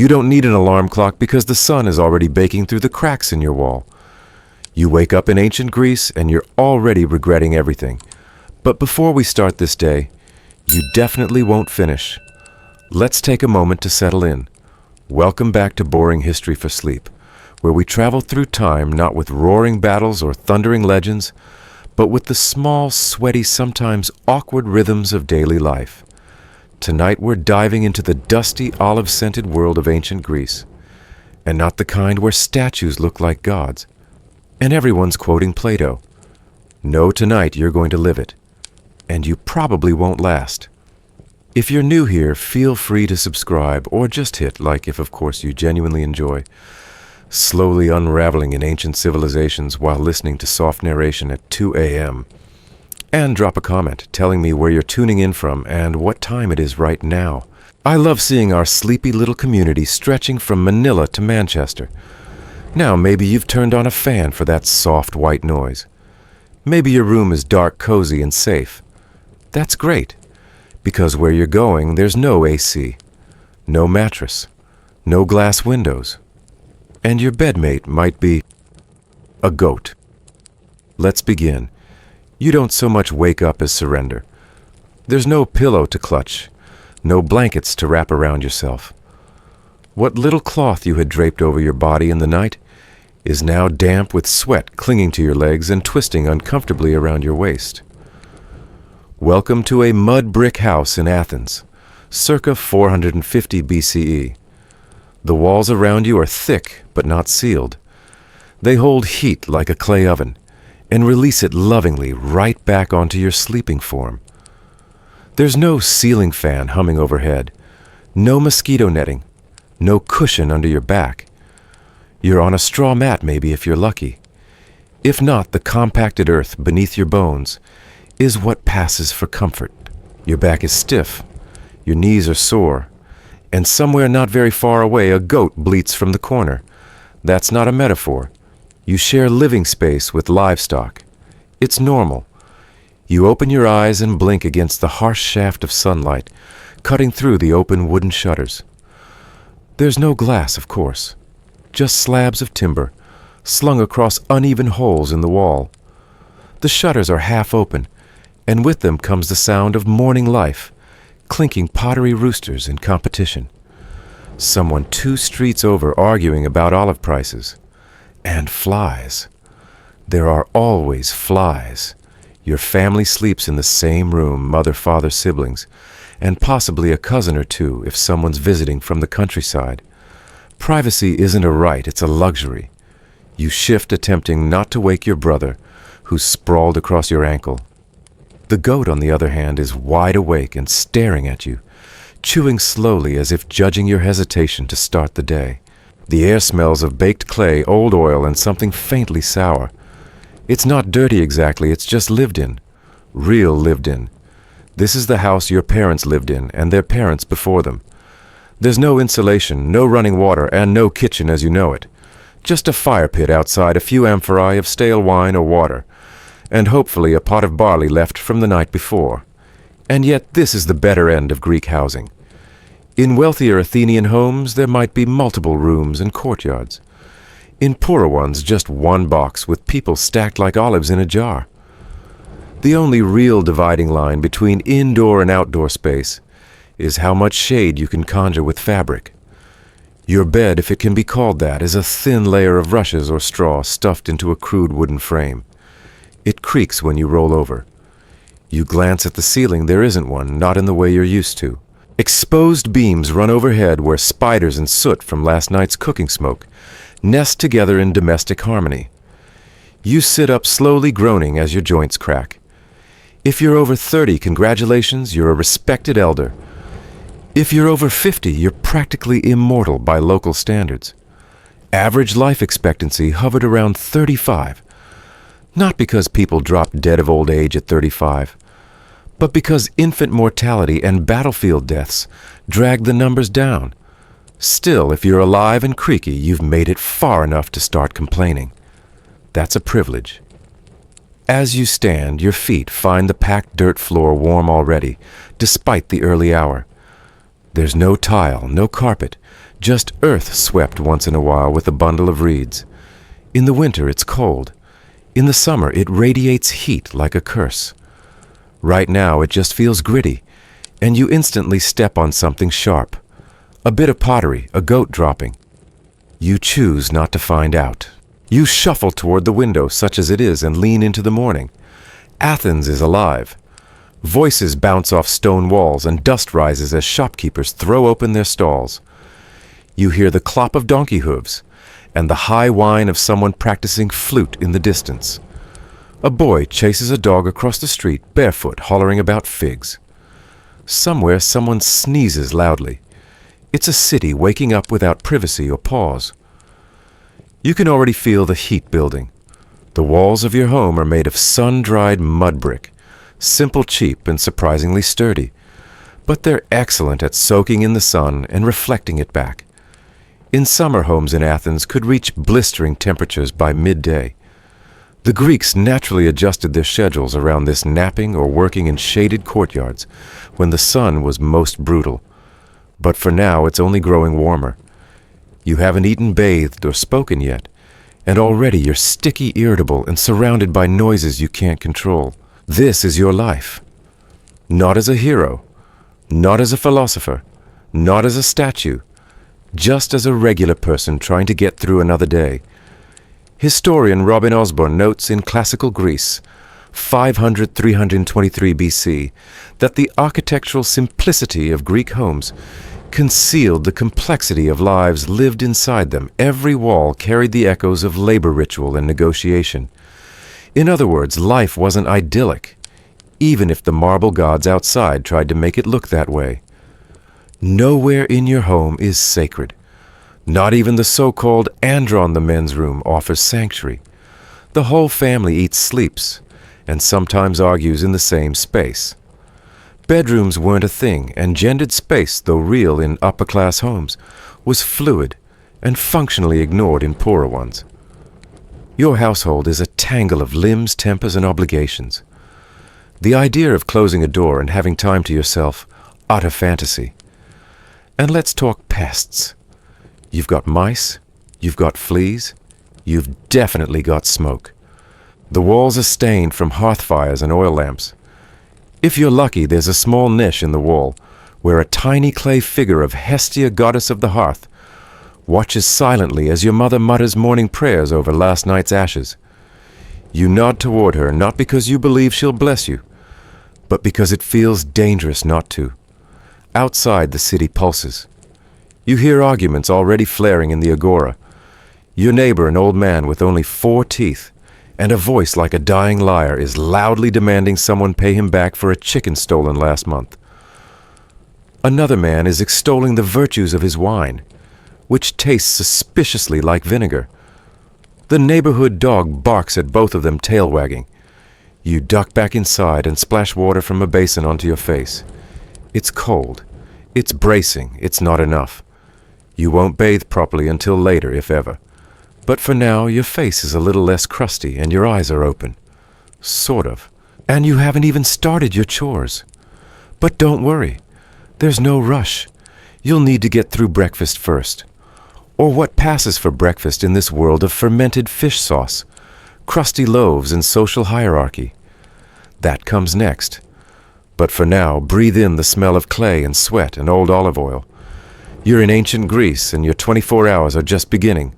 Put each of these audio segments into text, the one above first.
You don't need an alarm clock because the sun is already baking through the cracks in your wall. You wake up in ancient Greece and you're already regretting everything. But before we start this day, you definitely won't finish. Let's take a moment to settle in. Welcome back to Boring History for Sleep, where we travel through time not with roaring battles or thundering legends, but with the small, sweaty, sometimes awkward rhythms of daily life. Tonight we're diving into the dusty, olive-scented world of ancient Greece, and not the kind where statues look like gods, and everyone's quoting Plato. No, tonight you're going to live it, and you probably won't last. If you're new here, feel free to subscribe, or just hit like if of course you genuinely enjoy slowly unraveling in ancient civilizations while listening to soft narration at 2 a.m. And drop a comment telling me where you're tuning in from and what time it is right now. I love seeing our sleepy little community stretching from Manila to Manchester. Now maybe you've turned on a fan for that soft white noise. Maybe your room is dark, cozy, and safe. That's great, because where you're going there's no AC, no mattress, no glass windows, and your bedmate might be a goat. Let's begin. You don't so much wake up as surrender. There's no pillow to clutch, no blankets to wrap around yourself. What little cloth you had draped over your body in the night is now damp with sweat clinging to your legs and twisting uncomfortably around your waist. Welcome to a mud brick house in Athens, circa 450 BCE. The walls around you are thick but not sealed. They hold heat like a clay oven and release it lovingly right back onto your sleeping form. There's no ceiling fan humming overhead, no mosquito netting, no cushion under your back. You're on a straw mat maybe if you're lucky. If not, the compacted earth beneath your bones is what passes for comfort. Your back is stiff, your knees are sore, and somewhere not very far away a goat bleats from the corner. That's not a metaphor. You share living space with livestock. It's normal. You open your eyes and blink against the harsh shaft of sunlight, cutting through the open wooden shutters. There's no glass, of course, just slabs of timber, slung across uneven holes in the wall. The shutters are half open, and with them comes the sound of morning life, clinking pottery roosters in competition. Someone 2 streets over arguing about olive prices. And flies. There are always flies. Your family sleeps in the same room, mother, father, siblings, and possibly a cousin or two if someone's visiting from the countryside. Privacy isn't a right, it's a luxury. You shift attempting not to wake your brother, who's sprawled across your ankle. The goat, on the other hand, is wide awake and staring at you, chewing slowly as if judging your hesitation to start the day. The air smells of baked clay, old oil, and something faintly sour. It's not dirty exactly, it's just lived in. Real lived in. This is the house your parents lived in, and their parents before them. There's no insulation, no running water, and no kitchen as you know it. Just a fire pit outside, a few amphorae of stale wine or water, and hopefully a pot of barley left from the night before. And yet this is the better end of Greek housing. In wealthier Athenian homes, there might be multiple rooms and courtyards. In poorer ones, just one box with people stacked like olives in a jar. The only real dividing line between indoor and outdoor space is how much shade you can conjure with fabric. Your bed, if it can be called that, is a thin layer of rushes or straw stuffed into a crude wooden frame. It creaks when you roll over. You glance at the ceiling, there isn't one, not in the way you're used to. Exposed beams run overhead where spiders and soot from last night's cooking smoke nest together in domestic harmony. You sit up slowly groaning as your joints crack. If you're over 30, congratulations, you're a respected elder. If you're over 50, you're practically immortal by local standards. Average life expectancy hovered around 35. Not because people drop dead of old age at 35, but because infant mortality and battlefield deaths drag the numbers down. Still, if you're alive and creaky, you've made it far enough to start complaining. That's a privilege. As you stand, your feet find the packed dirt floor warm already, despite the early hour. There's no tile, no carpet, Just earth swept once in a while with a bundle of reeds. In the winter it's cold. In the summer it radiates heat like a curse. Right now it just feels gritty, and you instantly step on something sharp. A bit of pottery, a goat dropping. You choose not to find out. You shuffle toward the window, such as it is, and lean into the morning. Athens is alive. Voices bounce off stone walls, and dust rises as shopkeepers throw open their stalls. You hear the clop of donkey hooves, and the high whine of someone practicing flute in the distance. A boy chases a dog across the street, barefoot, hollering about figs. Somewhere someone sneezes loudly. It's a city waking up without privacy or pause. You can already feel the heat building. The walls of your home are made of sun-dried mud brick, simple, cheap, and surprisingly sturdy. But they're excellent at soaking in the sun and reflecting it back. In summer, homes in Athens could reach blistering temperatures by midday. The Greeks naturally adjusted their schedules around this, napping or working in shaded courtyards when the sun was most brutal. But for now, it's only growing warmer. You haven't eaten, bathed, or spoken yet, and already you're sticky, irritable, and surrounded by noises you can't control. This is your life. Not as a hero, not as a philosopher, not as a statue, just as a regular person trying to get through another day. Historian Robin Osborne notes in classical Greece, 500-323 BC, that the architectural simplicity of Greek homes concealed the complexity of lives lived inside them. Every wall carried the echoes of labor ritual and negotiation. In other words, life wasn't idyllic, even if the marble gods outside tried to make it look that way. Nowhere in your home is sacred. Not even the so-called andron, the men's room, offers sanctuary. The whole family eats, sleeps, and sometimes argues in the same space. Bedrooms weren't a thing, and gendered space, though real in upper-class homes, was fluid and functionally ignored in poorer ones. Your household is a tangle of limbs, tempers, and obligations. The idea of closing a door and having time to yourself, utter fantasy. And let's talk pests. You've got mice, you've got fleas, you've definitely got smoke. The walls are stained from hearth fires and oil lamps. If you're lucky, there's a small niche in the wall where a tiny clay figure of Hestia, goddess of the hearth, watches silently as your mother mutters morning prayers over last night's ashes. You nod toward her, not because you believe she'll bless you, but because it feels dangerous not to. Outside, the city pulses. You hear arguments already flaring in the agora. Your neighbor, an old man with only 4 teeth, and a voice like a dying liar, is loudly demanding someone pay him back for a chicken stolen last month. Another man is extolling the virtues of his wine, which tastes suspiciously like vinegar. The neighborhood dog barks at both of them, tail wagging. You duck back inside and splash water from a basin onto your face. It's cold. It's bracing. It's not enough. You won't bathe properly until later, if ever. But for now, your face is a little less crusty and your eyes are open. Sort of. And you haven't even started your chores. But don't worry. There's no rush. You'll need to get through breakfast first. Or what passes for breakfast in this world of fermented fish sauce, crusty loaves, and social hierarchy. That comes next. But for now, breathe in the smell of clay and sweat and old olive oil. You're in ancient Greece, and your 24 hours are just beginning.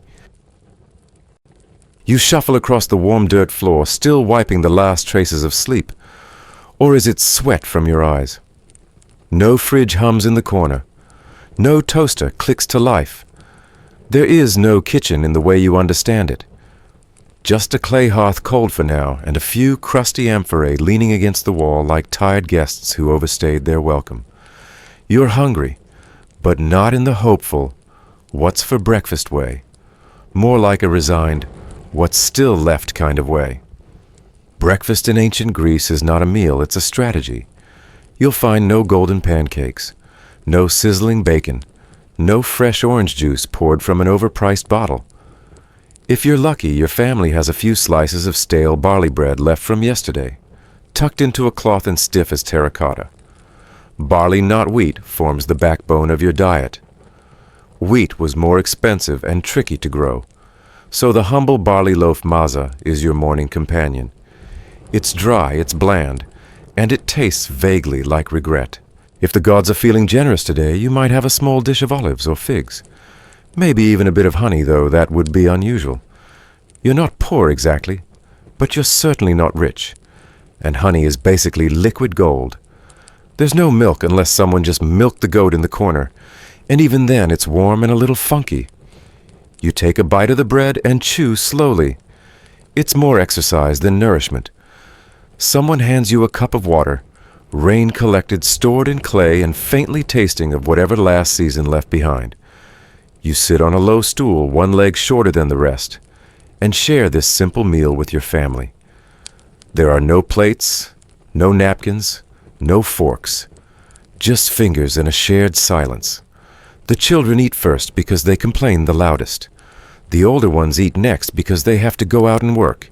You shuffle across the warm dirt floor, still wiping the last traces of sleep. Or is it sweat from your eyes? No fridge hums in the corner. No toaster clicks to life. There is no kitchen in the way you understand it. Just a clay hearth cold for now, and a few crusty amphorae leaning against the wall like tired guests who overstayed their welcome. You're hungry, but not in the hopeful, what's for breakfast way. More like a resigned, what's still left kind of way. Breakfast in ancient Greece is not a meal, it's a strategy. You'll find no golden pancakes, no sizzling bacon, no fresh orange juice poured from an overpriced bottle. If you're lucky, your family has a few slices of stale barley bread left from yesterday, tucked into a cloth and stiff as terracotta. Barley, not wheat, forms the backbone of your diet. Wheat was more expensive and tricky to grow, so the humble barley loaf maza is your morning companion. It's dry, it's bland, and it tastes vaguely like regret. If the gods are feeling generous today, you might have a small dish of olives or figs. Maybe even a bit of honey, though that would be unusual. You're not poor exactly, but you're certainly not rich. And honey is basically liquid gold. There's no milk unless someone just milked the goat in the corner, and even then it's warm and a little funky. You take a bite of the bread and chew slowly. It's more exercise than nourishment. Someone hands you a cup of water, rain collected, stored in clay, and faintly tasting of whatever last season left behind. You sit on a low stool, one leg shorter than the rest, and share this simple meal with your family. There are no plates, no napkins, no forks, just fingers and a shared silence. The children eat first because they complain the loudest. The older ones eat next because they have to go out and work.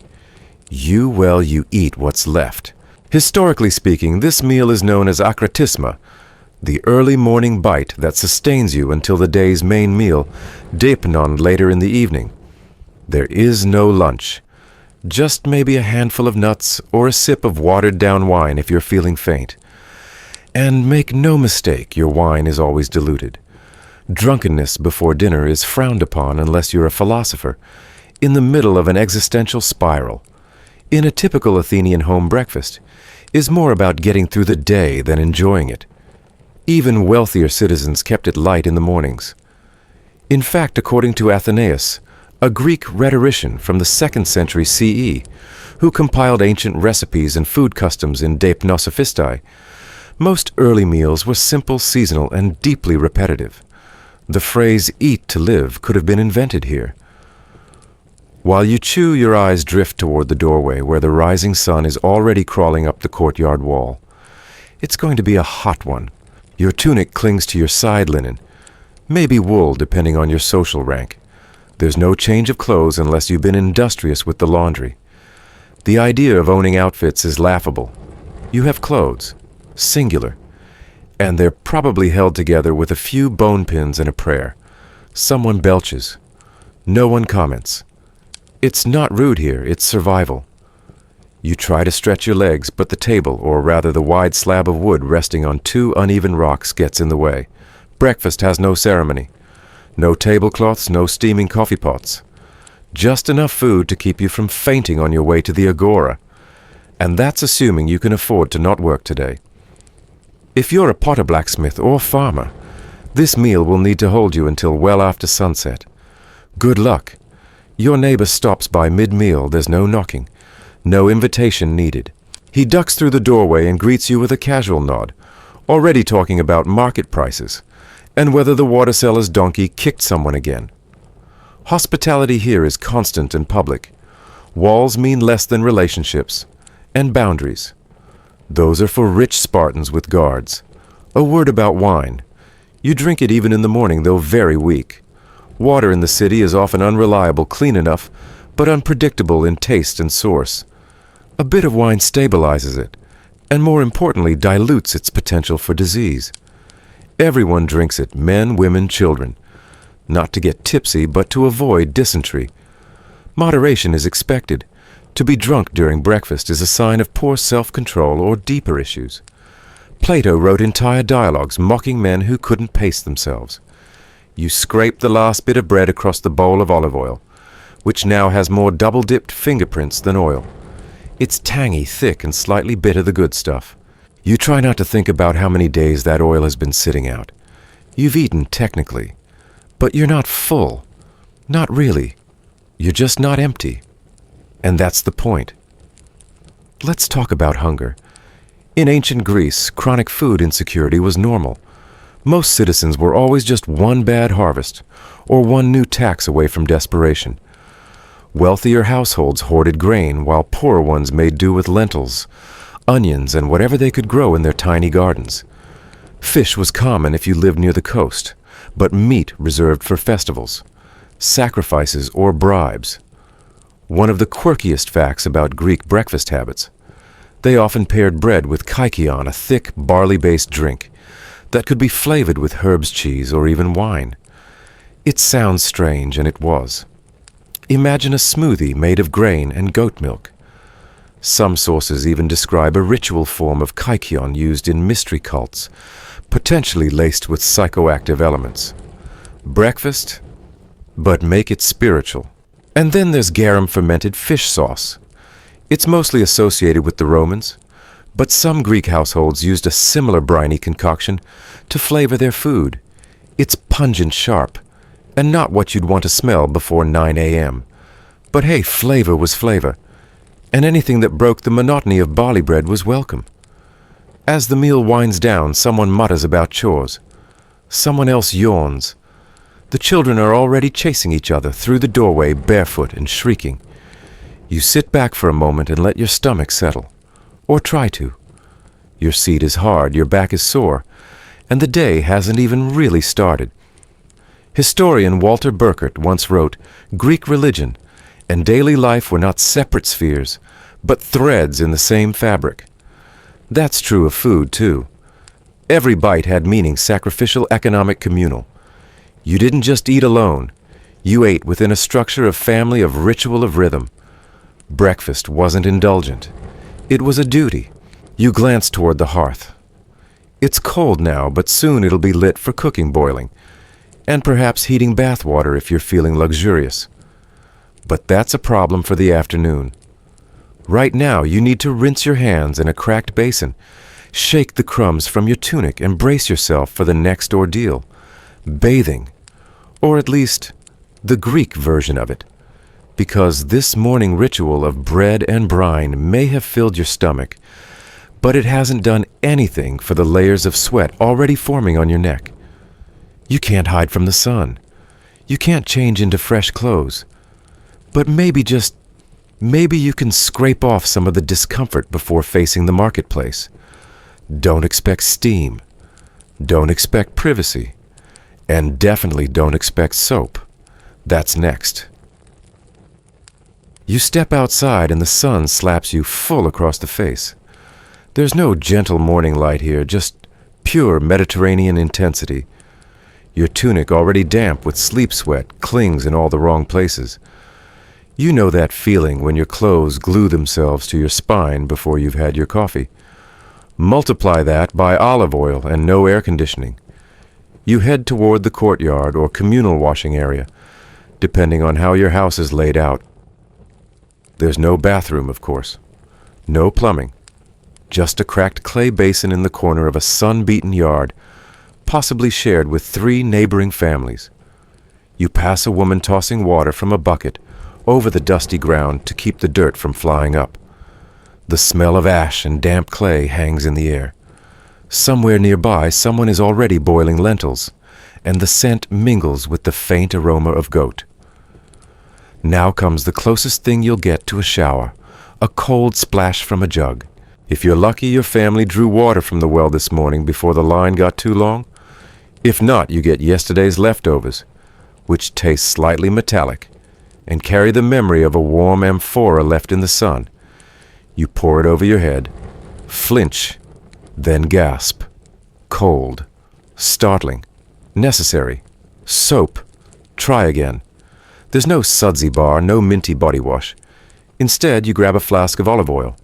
You eat what's left. Historically speaking, this meal is known as akratisma, the early morning bite that sustains you until the day's main meal, deipnon, later in the evening. There is no lunch. Just maybe a handful of nuts or a sip of watered-down wine if you're feeling faint. And make no mistake, your wine is always diluted. Drunkenness before dinner is frowned upon unless you're a philosopher, in the middle of an existential spiral. In a typical Athenian home breakfast is more about getting through the day than enjoying it. Even wealthier citizens kept it light in the mornings. In fact, according to Athenaeus, a Greek rhetorician from the 2nd century CE, who compiled ancient recipes and food customs in De Pnosophistae, most early meals were simple, seasonal, and deeply repetitive. The phrase "eat to live" could have been invented here. While you chew, your eyes drift toward the doorway where the rising sun is already crawling up the courtyard wall. It's going to be a hot one. Your tunic clings to your side linen, maybe wool depending on your social rank. There's no change of clothes unless you've been industrious with the laundry. The idea of owning outfits is laughable. You have clothes, singular, and they're probably held together with a few bone pins and a prayer. Someone belches. No one comments. It's not rude here, it's survival. You try to stretch your legs, but the table, or rather the wide slab of wood resting on 2 uneven rocks, gets in the way. Breakfast has no ceremony. No tablecloths, no steaming coffee pots. Just enough food to keep you from fainting on your way to the agora. And that's assuming you can afford to not work today. If you're a potter blacksmith or farmer, this meal will need to hold you until well after sunset. Good luck. Your neighbor stops by mid-meal, there's no knocking, no invitation needed. He ducks through the doorway and greets you with a casual nod, already talking about market prices, and whether the water seller's donkey kicked someone again. Hospitality here is constant and public. Walls mean less than relationships, and boundaries. Those are for rich Spartans with guards. A word about wine. You drink it even in the morning, though very weak. Water in the city is often unreliable, clean enough, but unpredictable in taste and source. A bit of wine stabilizes it, and more importantly, dilutes its potential for disease. Everyone drinks it, men, women, children. Not to get tipsy, but to avoid dysentery. Moderation is expected. To be drunk during breakfast is a sign of poor self-control or deeper issues. Plato wrote entire dialogues mocking men who couldn't pace themselves. You scrape the last bit of bread across the bowl of olive oil, which now has more double-dipped fingerprints than oil. It's tangy, thick, and slightly bitter, the good stuff. You try not to think about how many days that oil has been sitting out. You've eaten, technically, but you're not full. Not really. You're just not empty. And that's the point. Let's talk about hunger. In ancient Greece, chronic food insecurity was normal. Most citizens were always just one bad harvest, or one new tax away from desperation. Wealthier households hoarded grain, while poorer ones made do with lentils, onions, and whatever they could grow in their tiny gardens. Fish was common if you lived near the coast, but meat reserved for festivals, sacrifices, or bribes. One of the quirkiest facts about Greek breakfast habits: they often paired bread with kykion, a thick, barley-based drink that could be flavored with herbs cheese or even wine. It sounds strange, and it was. Imagine a smoothie made of grain and goat milk. Some sources even describe a ritual form of kaikion used in mystery cults, potentially laced with psychoactive elements. Breakfast, but make it spiritual. And then there's garum fermented fish sauce. It's mostly associated with the Romans, but some Greek households used a similar briny concoction to flavor their food. It's pungent sharp, and not what you'd want to smell before 9 a.m. But hey, flavor was flavor, and anything that broke the monotony of barley bread was welcome. As the meal winds down, someone mutters about chores. Someone else yawns. The children are already chasing each other through the doorway barefoot and shrieking. You sit back for a moment and let your stomach settle. Or try to. Your seat is hard, your back is sore, and the day hasn't even really started. Historian Walter Burkert once wrote, "Greek religion and daily life were not separate spheres, but threads in the same fabric." That's true of food, too. Every bite had meaning, sacrificial, economic, communal. You didn't just eat alone. You ate within a structure of family, of ritual, of rhythm. Breakfast wasn't indulgent. It was a duty. You glanced toward the hearth. It's cold now, but soon it'll be lit for cooking, boiling, and perhaps heating bath water if you're feeling luxurious. But that's a problem for the afternoon. Right now, you need to rinse your hands in a cracked basin, shake the crumbs from your tunic, and brace yourself for the next ordeal. Bathing, or at least the Greek version of it. Because this morning ritual of bread and brine may have filled your stomach, but it hasn't done anything for the layers of sweat already forming on your neck. You can't hide from the sun. You can't change into fresh clothes. But maybe you can scrape off some of the discomfort before facing the marketplace. Don't expect steam. Don't expect privacy. And definitely don't expect soap. That's next. You step outside and the sun slaps you full across the face. There's no gentle morning light here, just pure Mediterranean intensity. Your tunic, already damp with sleep sweat, clings in all the wrong places. You know that feeling when your clothes glue themselves to your spine before you've had your coffee. Multiply that by olive oil and no air conditioning. You head toward the courtyard or communal washing area, depending on how your house is laid out. There's no bathroom, of course. No plumbing. Just a cracked clay basin in the corner of a sun-beaten yard, possibly shared with 3 neighboring families. You pass a woman tossing water from a bucket over the dusty ground to keep the dirt from flying up. The smell of ash and damp clay hangs in the air. Somewhere nearby, someone is already boiling lentils, and the scent mingles with the faint aroma of goat. Now comes the closest thing you'll get to a shower, a cold splash from a jug. If you're lucky, your family drew water from the well this morning before the line got too long. If not, you get yesterday's leftovers, which taste slightly metallic and carry the memory of a warm amphora left in the sun. You pour it over your head, flinch, then gasp. Cold, startling, necessary. Soap. Try again. There's no sudsy bar, no minty body wash. Instead, you grab a flask of olive oil.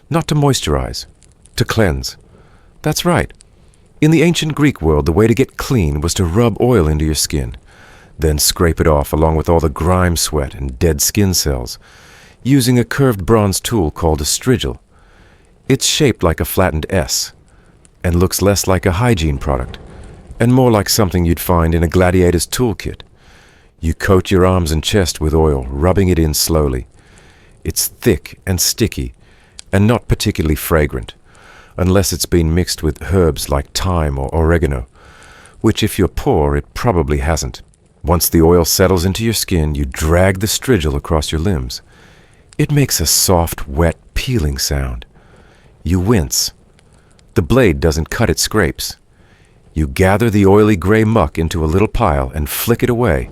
Not to moisturize, to cleanse. That's right. In the ancient Greek world, the way to get clean was to rub oil into your skin, then scrape it off along with all the grime sweat and dead skin cells, using a curved bronze tool called a strigil. It's shaped like a flattened S, and looks less like a hygiene product, and more like something you'd find in a gladiator's toolkit. You coat your arms and chest with oil, rubbing it in slowly. It's thick and sticky, and not particularly fragrant, unless it's been mixed with herbs like thyme or oregano, which if you're poor, it probably hasn't. Once the oil settles into your skin, you drag the strigil across your limbs. It makes a soft, wet, peeling sound. You wince. The blade doesn't cut, it scrapes. You gather the oily gray muck into a little pile and flick it away.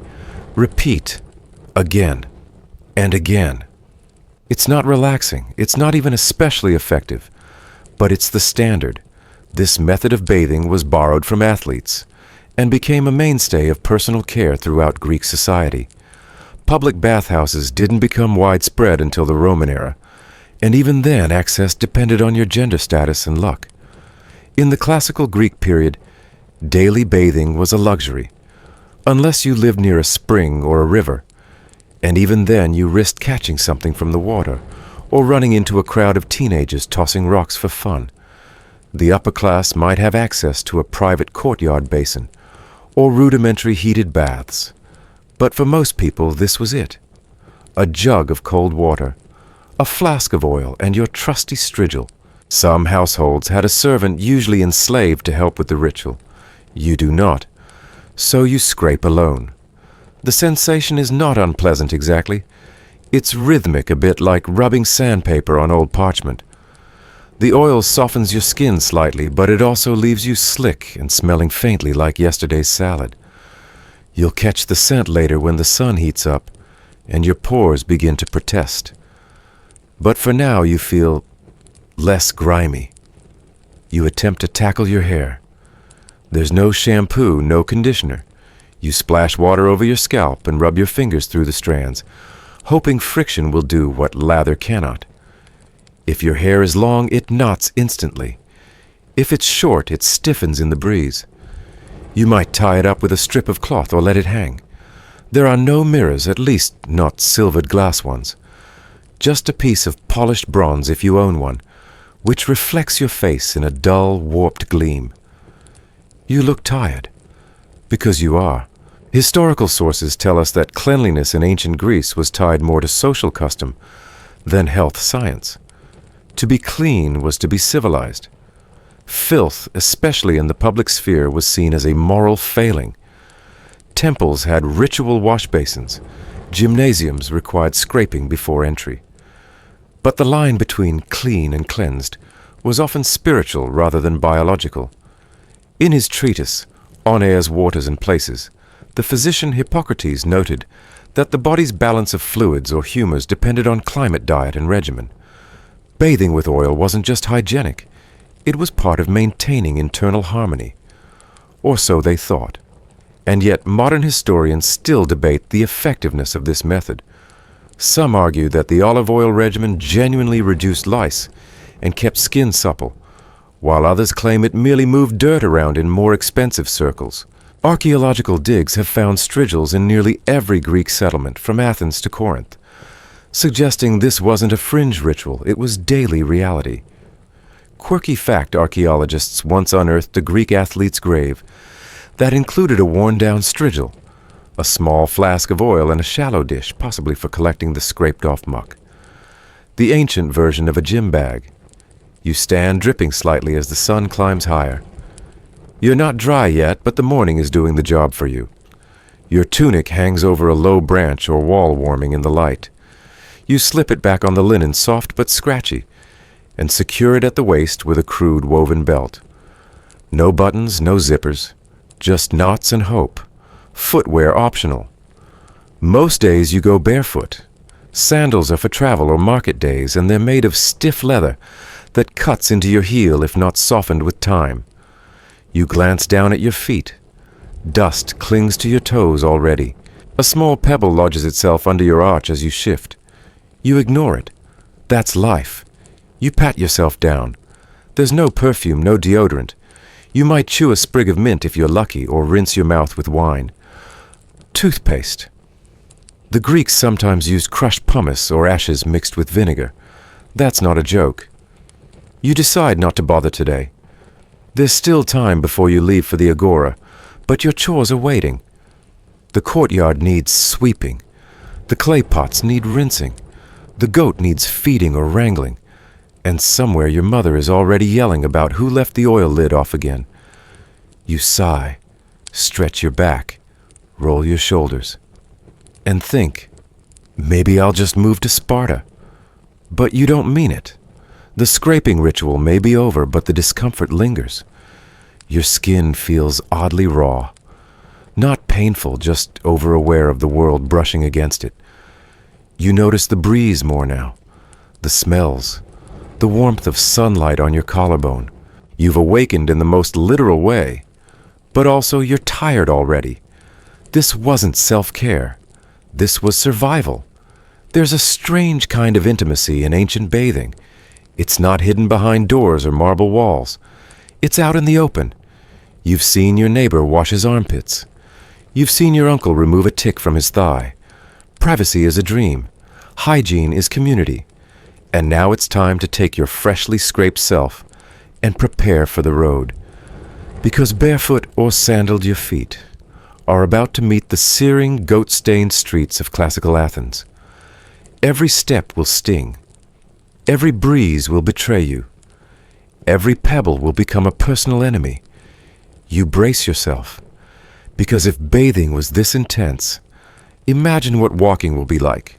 Repeat. Again. And again. It's not relaxing. It's not even especially effective. But it's the standard. This method of bathing was borrowed from athletes, and became a mainstay of personal care throughout Greek society. Public bathhouses didn't become widespread until the Roman era, and even then access depended on your gender status and luck. In the classical Greek period, daily bathing was a luxury, unless you lived near a spring or a river, and even then you risked catching something from the water or running into a crowd of teenagers tossing rocks for fun. The upper class might have access to a private courtyard basin or rudimentary heated baths, but for most people this was it. A jug of cold water, a flask of oil, and your trusty strigil. Some households had a servant usually enslaved to help with the ritual. You do not, so you scrape alone. The sensation is not unpleasant exactly. It's rhythmic, a bit like rubbing sandpaper on old parchment. The oil softens your skin slightly, but it also leaves you slick and smelling faintly like yesterday's salad. You'll catch the scent later when the sun heats up and your pores begin to protest. But for now you feel less grimy. You attempt to tackle your hair. There's no shampoo, no conditioner. You splash water over your scalp and rub your fingers through the strands, hoping friction will do what lather cannot. If your hair is long, it knots instantly. If it's short, it stiffens in the breeze. You might tie it up with a strip of cloth or let it hang. There are no mirrors, at least not silvered glass ones. Just a piece of polished bronze, if you own one, which reflects your face in a dull, warped gleam. You look tired, because you are. Historical sources tell us that cleanliness in ancient Greece was tied more to social custom than health science. To be clean was to be civilized. Filth, especially in the public sphere, was seen as a moral failing. Temples had ritual wash basins. Gymnasiums required scraping before entry. But the line between clean and cleansed was often spiritual rather than biological. In his treatise, On Air's Waters and Places, the physician Hippocrates noted that the body's balance of fluids or humors depended on climate, diet, and regimen. Bathing with oil wasn't just hygienic, it was part of maintaining internal harmony. Or so they thought. And yet modern historians still debate the effectiveness of this method. Some argue that the olive oil regimen genuinely reduced lice and kept skin supple, while others claim it merely moved dirt around in more expensive circles. Archaeological digs have found strigils in nearly every Greek settlement from Athens to Corinth, suggesting this wasn't a fringe ritual, it was daily reality. Quirky fact: archaeologists once unearthed a Greek athlete's grave that included a worn-down strigil, a small flask of oil, and a shallow dish, possibly for collecting the scraped-off muck. The ancient version of a gym bag. You stand dripping slightly as the sun climbs higher. You're not dry yet, but the morning is doing the job for you. Your tunic hangs over a low branch or wall warming in the light. You slip it back on the linen, soft but scratchy, and secure it at the waist with a crude woven belt. No buttons, no zippers, just knots and hope. Footwear optional. Most days you go barefoot. Sandals are for travel or market days, and they're made of stiff leather that cuts into your heel if not softened with time. You glance down at your feet. Dust clings to your toes already. A small pebble lodges itself under your arch as you shift. You ignore it. That's life. You pat yourself down. There's no perfume, no deodorant. You might chew a sprig of mint if you're lucky, or rinse your mouth with wine. Toothpaste. The Greeks sometimes used crushed pumice or ashes mixed with vinegar. That's not a joke. You decide not to bother today. There's still time before you leave for the agora, but your chores are waiting. The courtyard needs sweeping. The clay pots need rinsing. The goat needs feeding or wrangling. And somewhere your mother is already yelling about who left the oil lid off again. You sigh, stretch your back, roll your shoulders, and think, maybe I'll just move to Sparta. But you don't mean it. The scraping ritual may be over, but the discomfort lingers. Your skin feels oddly raw. Not painful, just over-aware of the world brushing against it. You notice the breeze more now, the smells, the warmth of sunlight on your collarbone. You've awakened in the most literal way, but also you're tired already. This wasn't self-care. This was survival. There's a strange kind of intimacy in ancient bathing. It's not hidden behind doors or marble walls. It's out in the open. You've seen your neighbor wash his armpits. You've seen your uncle remove a tick from his thigh. Privacy is a dream. Hygiene is community. And now it's time to take your freshly scraped self and prepare for the road. Because barefoot or sandaled your feet are about to meet the searing, goat-stained streets of classical Athens. Every step will sting. Every breeze will betray you. Every pebble will become a personal enemy. You brace yourself, because if bathing was this intense, imagine what walking will be like.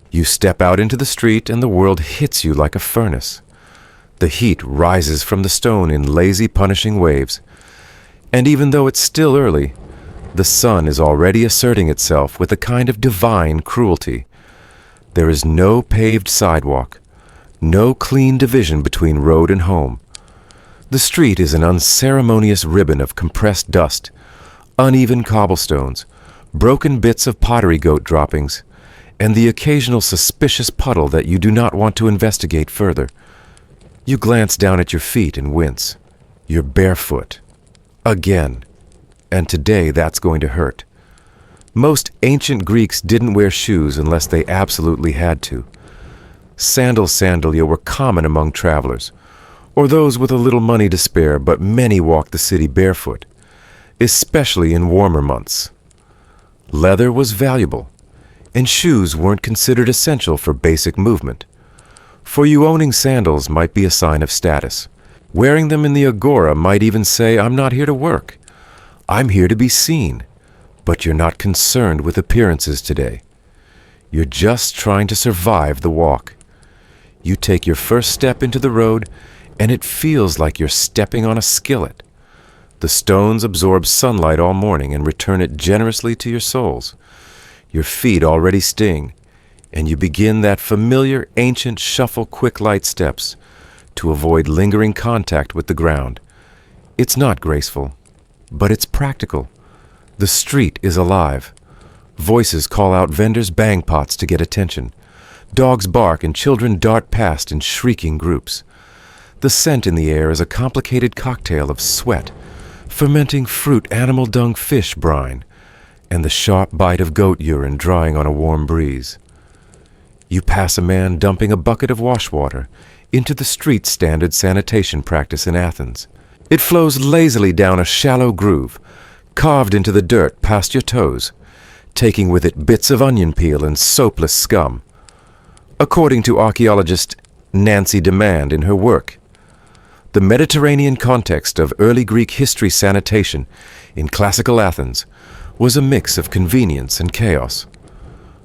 You step out into the street and the world hits you like a furnace. The heat rises from the stone in lazy, punishing waves. And even though it's still early, the sun is already asserting itself with a kind of divine cruelty. There is no paved sidewalk, no clean division between road and home. The street is an unceremonious ribbon of compressed dust, uneven cobblestones, broken bits of pottery goat droppings, and the occasional suspicious puddle that you do not want to investigate further. You glance down at your feet and wince. You're barefoot. Again. And today that's going to hurt. Most ancient Greeks didn't wear shoes unless they absolutely had to. Sandalia were common among travelers, or those with a little money to spare, but many walked the city barefoot, especially in warmer months. Leather was valuable, and shoes weren't considered essential for basic movement. For you, owning sandals might be a sign of status. Wearing them in the agora might even say, "I'm not here to work. I'm here to be seen." But you're not concerned with appearances today. You're just trying to survive the walk. You take your first step into the road, and it feels like you're stepping on a skillet. The stones absorb sunlight all morning and return it generously to your soles. Your feet already sting, and you begin that familiar ancient shuffle quick light steps to avoid lingering contact with the ground. It's not graceful, but it's practical. The street is alive. Voices call out vendors' bang pots to get attention. Dogs bark and children dart past in shrieking groups. The scent in the air is a complicated cocktail of sweat, fermenting fruit, animal dung, fish brine, and the sharp bite of goat urine drying on a warm breeze. You pass a man dumping a bucket of wash water into the street standard sanitation practice in Athens. It flows lazily down a shallow groove, carved into the dirt past your toes, taking with it bits of onion peel and soapless scum. According to archaeologist Nancy Demand in her work, the Mediterranean context of early Greek history sanitation in classical Athens was a mix of convenience and chaos.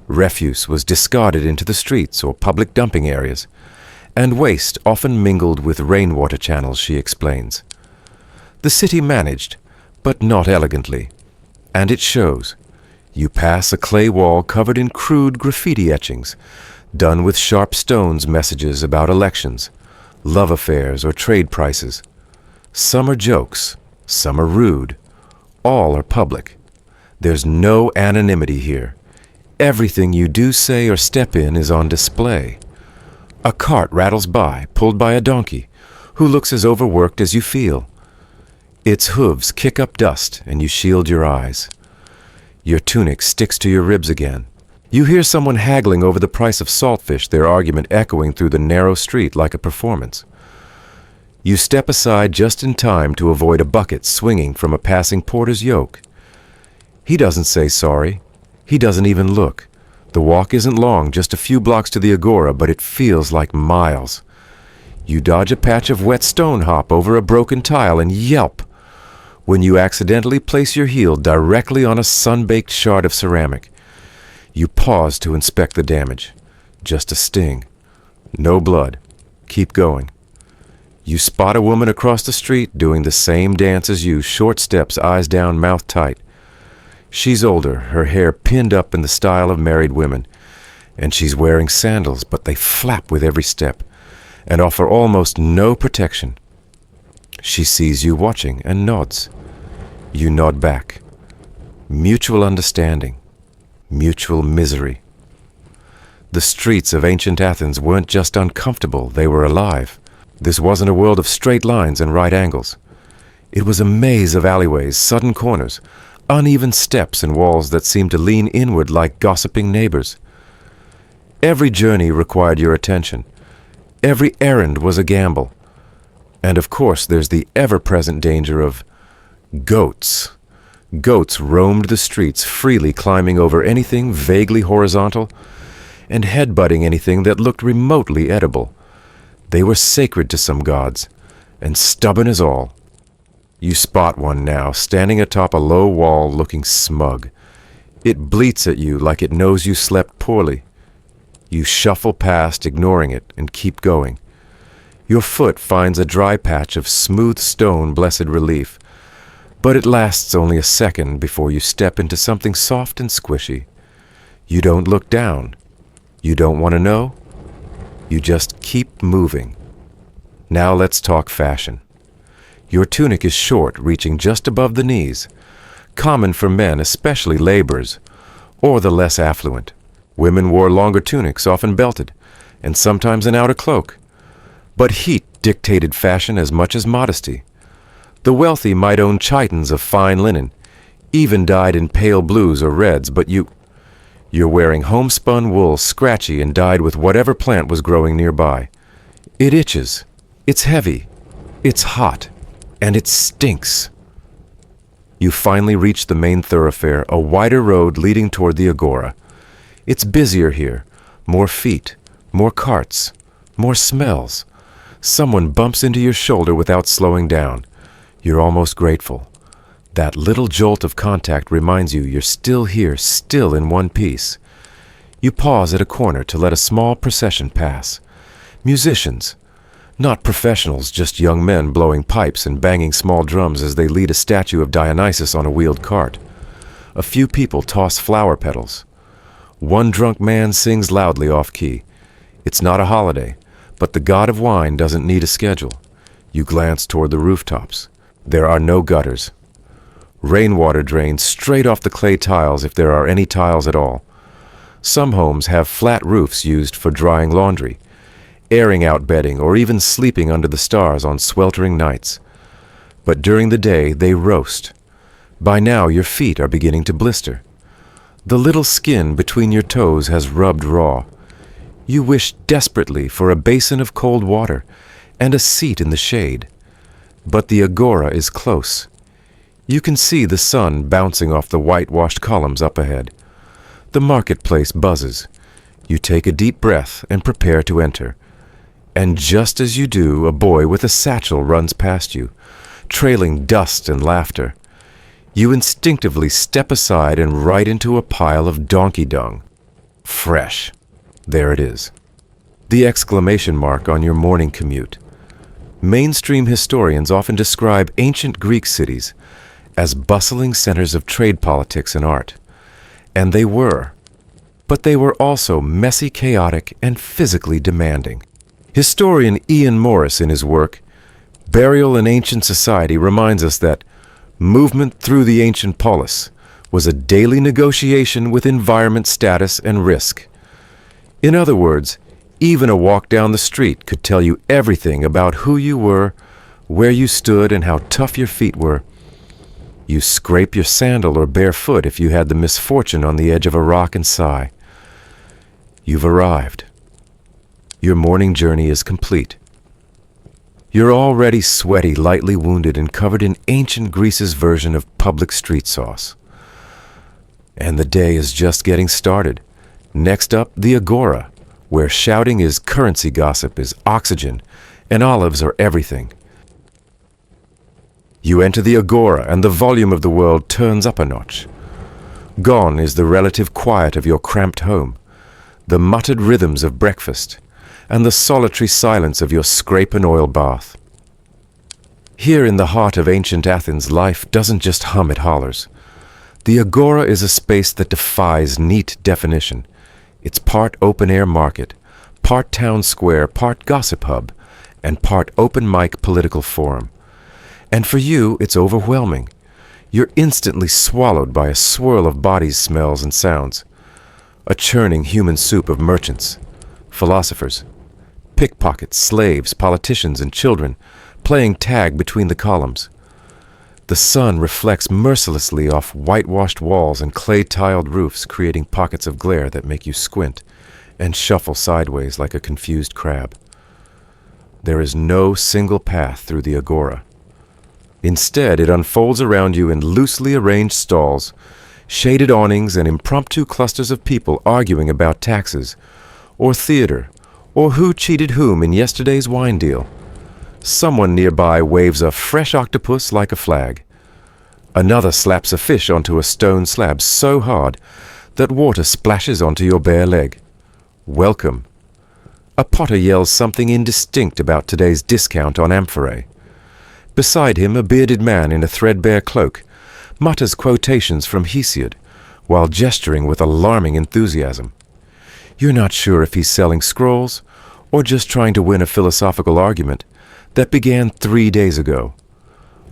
Refuse was discarded into the streets or public dumping areas, and waste often mingled with rainwater channels, she explains. The city managed, but not elegantly, and it shows. You pass a clay wall covered in crude graffiti etchings, done with sharp stones messages about elections, love affairs, or trade prices. Some are jokes, some are rude, all are public. There's no anonymity here. Everything you do say or step in is on display. A cart rattles by, pulled by a donkey, who looks as overworked as you feel. Its hooves kick up dust, and you shield your eyes. Your tunic sticks to your ribs again. You hear someone haggling over the price of saltfish, their argument echoing through the narrow street like a performance. You step aside just in time to avoid a bucket swinging from a passing porter's yoke. He doesn't say sorry. He doesn't even look. The walk isn't long, just a few blocks to the agora, but it feels like miles. You dodge a patch of wet stone, hop over a broken tile, and yelp when you accidentally place your heel directly on a sun-baked shard of ceramic. You pause to inspect the damage. Just a sting. No blood. Keep going. You spot a woman across the street doing the same dance as you, short steps, eyes down, mouth tight. She's older, her hair pinned up in the style of married women, and she's wearing sandals, but they flap with every step and offer almost no protection. She sees you watching and nods. You nod back. Mutual understanding. Mutual misery. The streets of ancient Athens weren't just uncomfortable, they were alive. This wasn't a world of straight lines and right angles. It was a maze of alleyways, sudden corners, uneven steps and walls that seemed to lean inward like gossiping neighbors. Every journey required your attention. Every errand was a gamble. And of course, there's the ever-present danger of goats. Goats roamed the streets, freely climbing over anything vaguely horizontal and headbutting anything that looked remotely edible. They were sacred to some gods, and stubborn as all. You spot one now, standing atop a low wall looking smug. It bleats at you like it knows you slept poorly. You shuffle past, ignoring it, and keep going. Your foot finds a dry patch of smooth stone, blessed relief. But it lasts only a second before you step into something soft and squishy. You don't look down. You don't want to know. You just keep moving. Now let's talk fashion. Your tunic is short, reaching just above the knees, common for men, especially laborers, or the less affluent. Women wore longer tunics, often belted, and sometimes an outer cloak. But heat dictated fashion as much as modesty. The wealthy might own chitons of fine linen, even dyed in pale blues or reds, but you're wearing homespun wool, scratchy and dyed with whatever plant was growing nearby. It itches, it's heavy, it's hot, and it stinks. You finally reach the main thoroughfare, a wider road leading toward the agora. It's busier here, more feet, more carts, more smells. Someone bumps into your shoulder without slowing down. You're almost grateful. That little jolt of contact reminds you you're still here, still in one piece. You pause at a corner to let a small procession pass. Musicians. Not professionals, just young men blowing pipes and banging small drums as they lead a statue of Dionysus on a wheeled cart. A few people toss flower petals. One drunk man sings loudly off-key. It's not a holiday, but the god of wine doesn't need a schedule. You glance toward the rooftops. There are no gutters. Rainwater drains straight off the clay tiles if there are any tiles at all. Some homes have flat roofs used for drying laundry, airing out bedding, or even sleeping under the stars on sweltering nights. But during the day, they roast. By now, your feet are beginning to blister. The little skin between your toes has rubbed raw. You wish desperately for a basin of cold water and a seat in the shade. But the agora is close. You can see the sun bouncing off the whitewashed columns up ahead. The marketplace buzzes. You take a deep breath and prepare to enter. And just as you do, a boy with a satchel runs past you, trailing dust and laughter. You instinctively step aside and right into a pile of donkey dung. Fresh. There it is. The exclamation mark on your morning commute. Mainstream historians often describe ancient Greek cities as bustling centers of trade politics and art. And they were. But they were also messy, chaotic, and physically demanding. Historian Ian Morris, in his work, Burial in Ancient Society, reminds us that movement through the ancient polis was a daily negotiation with environment status and risk. In other words, even a walk down the street could tell you everything about who you were, where you stood, and how tough your feet were. You scrape your sandal or bare foot if you had the misfortune on the edge of a rock and sigh. You've arrived. Your morning journey is complete. You're already sweaty, lightly wounded, and covered in ancient Greece's version of public street sauce. And the day is just getting started. Next up, the agora, where shouting is currency, gossip is oxygen, and olives are everything. You enter the agora, and the volume of the world turns up a notch. Gone is the relative quiet of your cramped home, the muttered rhythms of breakfast, and the solitary silence of your scrape and oil bath. Here in the heart of ancient Athens, life doesn't just hum, it hollers. The agora is a space that defies neat definition. It's part open-air market, part town square, part gossip hub, and part open-mic political forum. And for you, it's overwhelming. You're instantly swallowed by a swirl of bodies, smells, and sounds. A churning human soup of merchants, philosophers, pickpockets, slaves, politicians, and children playing tag between the columns. The sun reflects mercilessly off whitewashed walls and clay-tiled roofs, creating pockets of glare that make you squint and shuffle sideways like a confused crab. There is no single path through the agora. Instead, it unfolds around you in loosely arranged stalls, shaded awnings, and impromptu clusters of people arguing about taxes, or theater, or who cheated whom in yesterday's wine deal. Someone nearby waves a fresh octopus like a flag. Another slaps a fish onto a stone slab so hard that water splashes onto your bare leg. Welcome. A potter yells something indistinct about today's discount on amphorae. Beside him, a bearded man in a threadbare cloak mutters quotations from Hesiod while gesturing with alarming enthusiasm. You're not sure if he's selling scrolls or just trying to win a philosophical argument that began 3 days ago.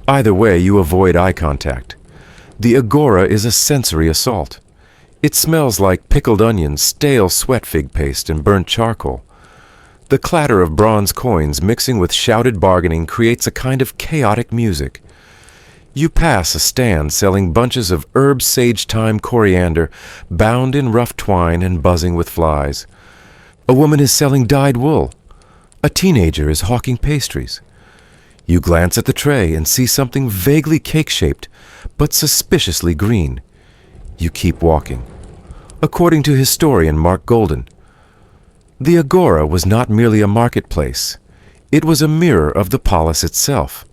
Either way, you avoid eye contact. The agora is a sensory assault. It smells like pickled onions, stale sweat fig paste, and burnt charcoal. The clatter of bronze coins mixing with shouted bargaining creates a kind of chaotic music. You pass a stand selling bunches of herb sage thyme coriander bound in rough twine and buzzing with flies. A woman is selling dyed wool. A teenager is hawking pastries. You glance at the tray and see something vaguely cake-shaped, but suspiciously green. You keep walking. According to historian Mark Golden, the agora was not merely a marketplace. It was a mirror of the polis itself.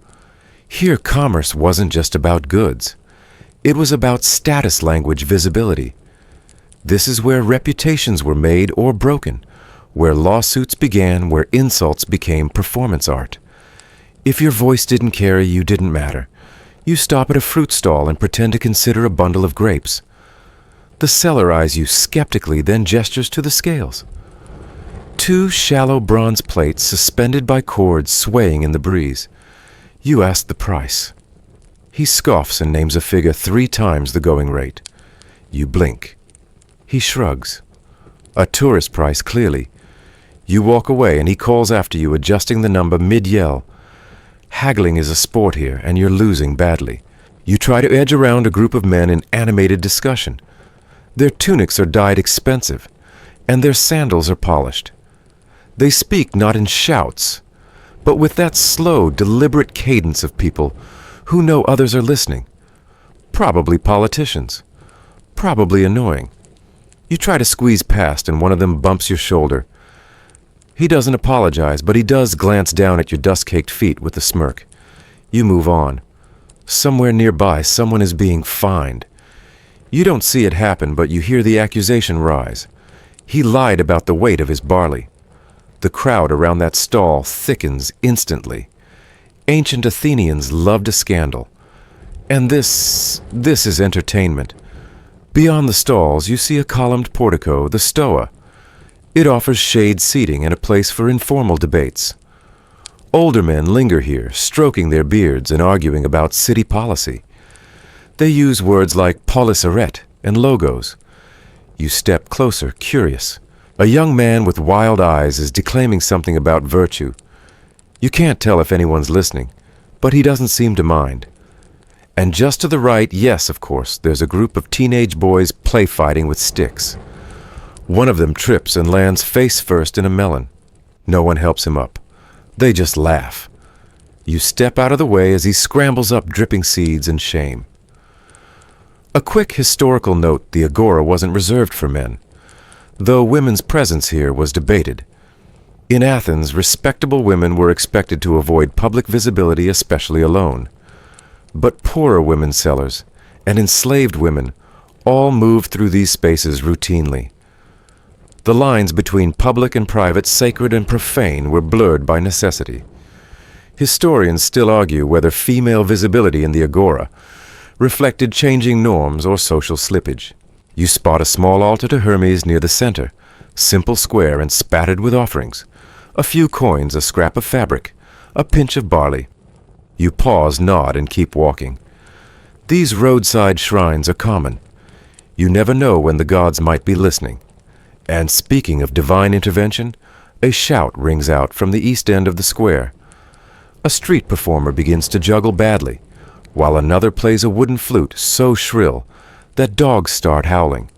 Here commerce wasn't just about goods. It was about status language visibility. This is where reputations were made or broken, where lawsuits began, where insults became performance art. If your voice didn't carry, you didn't matter. You stop at a fruit stall and pretend to consider a bundle of grapes. The seller eyes you skeptically, then gestures to the scales. 2 shallow bronze plates suspended by cords swaying in the breeze. You ask the price. He scoffs and names a figure 3 times the going rate. You blink. He shrugs. A tourist price, clearly. You walk away and he calls after you, adjusting the number mid-yell. Haggling is a sport here, and you're losing badly. You try to edge around a group of men in animated discussion. Their tunics are dyed expensive, and their sandals are polished. They speak not in shouts, but with that slow, deliberate cadence of people who know others are listening. Probably politicians. Probably annoying. You try to squeeze past, and one of them bumps your shoulder. He doesn't apologize, but he does glance down at your dust-caked feet with a smirk. You move on. Somewhere nearby, someone is being fined. You don't see it happen, but you hear the accusation rise. He lied about the weight of his barley. The crowd around that stall thickens instantly. Ancient Athenians loved a scandal. And this is entertainment. Beyond the stalls, you see a columned portico, the Stoa. It offers shade seating and a place for informal debates. Older men linger here, stroking their beards and arguing about city policy. They use words like polis arret and logos. You step closer, curious. A young man with wild eyes is declaiming something about virtue. You can't tell if anyone's listening, but he doesn't seem to mind. And just to the right, yes, of course, there's a group of teenage boys play fighting with sticks. One of them trips and lands face first in a melon. No one helps him up. They just laugh. You step out of the way as he scrambles up dripping seeds and shame. A quick historical note: the agora wasn't reserved for men, though women's presence here was debated. In Athens, respectable women were expected to avoid public visibility, especially alone. But poorer women sellers and enslaved women all moved through these spaces routinely. The lines between public and private, sacred and profane, were blurred by necessity. Historians still argue whether female visibility in the agora reflected changing norms or social slippage. You spot a small altar to Hermes near the center, simple, square, and spattered with offerings. A few coins, a scrap of fabric, a pinch of barley. You pause, nod, and keep walking. These roadside shrines are common. You never know when the gods might be listening. And speaking of divine intervention, a shout rings out from the east end of the square. A street performer begins to juggle badly, while another plays a wooden flute so shrill that dogs start howling.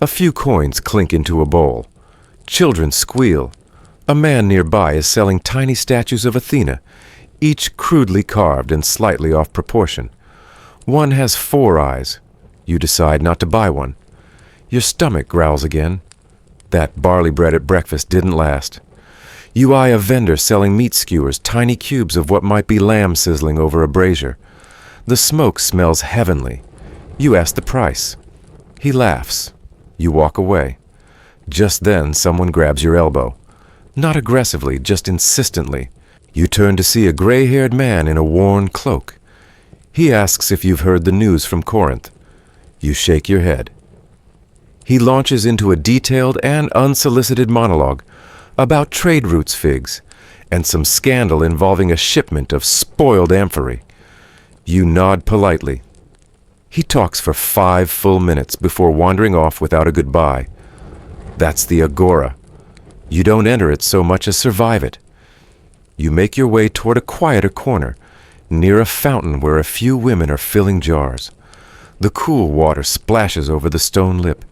A few coins clink into a bowl. Children squeal. A man nearby is selling tiny statues of Athena, each crudely carved and slightly off proportion. One has 4 eyes. You decide not to buy one. Your stomach growls again. That barley bread at breakfast didn't last. You eye a vendor selling meat skewers, tiny cubes of what might be lamb sizzling over a brazier. The smoke smells heavenly. You ask the price. He laughs. You walk away. Just then, someone grabs your elbow. Not aggressively, just insistently. You turn to see a gray-haired man in a worn cloak. He asks if you've heard the news from Corinth. You shake your head. He launches into a detailed and unsolicited monologue about trade routes figs and some scandal involving a shipment of spoiled amphory. You nod politely. He talks for 5 full minutes before wandering off without a goodbye. That's the agora. You don't enter it so much as survive it. You make your way toward a quieter corner, near a fountain where a few women are filling jars. The cool water splashes over the stone lip,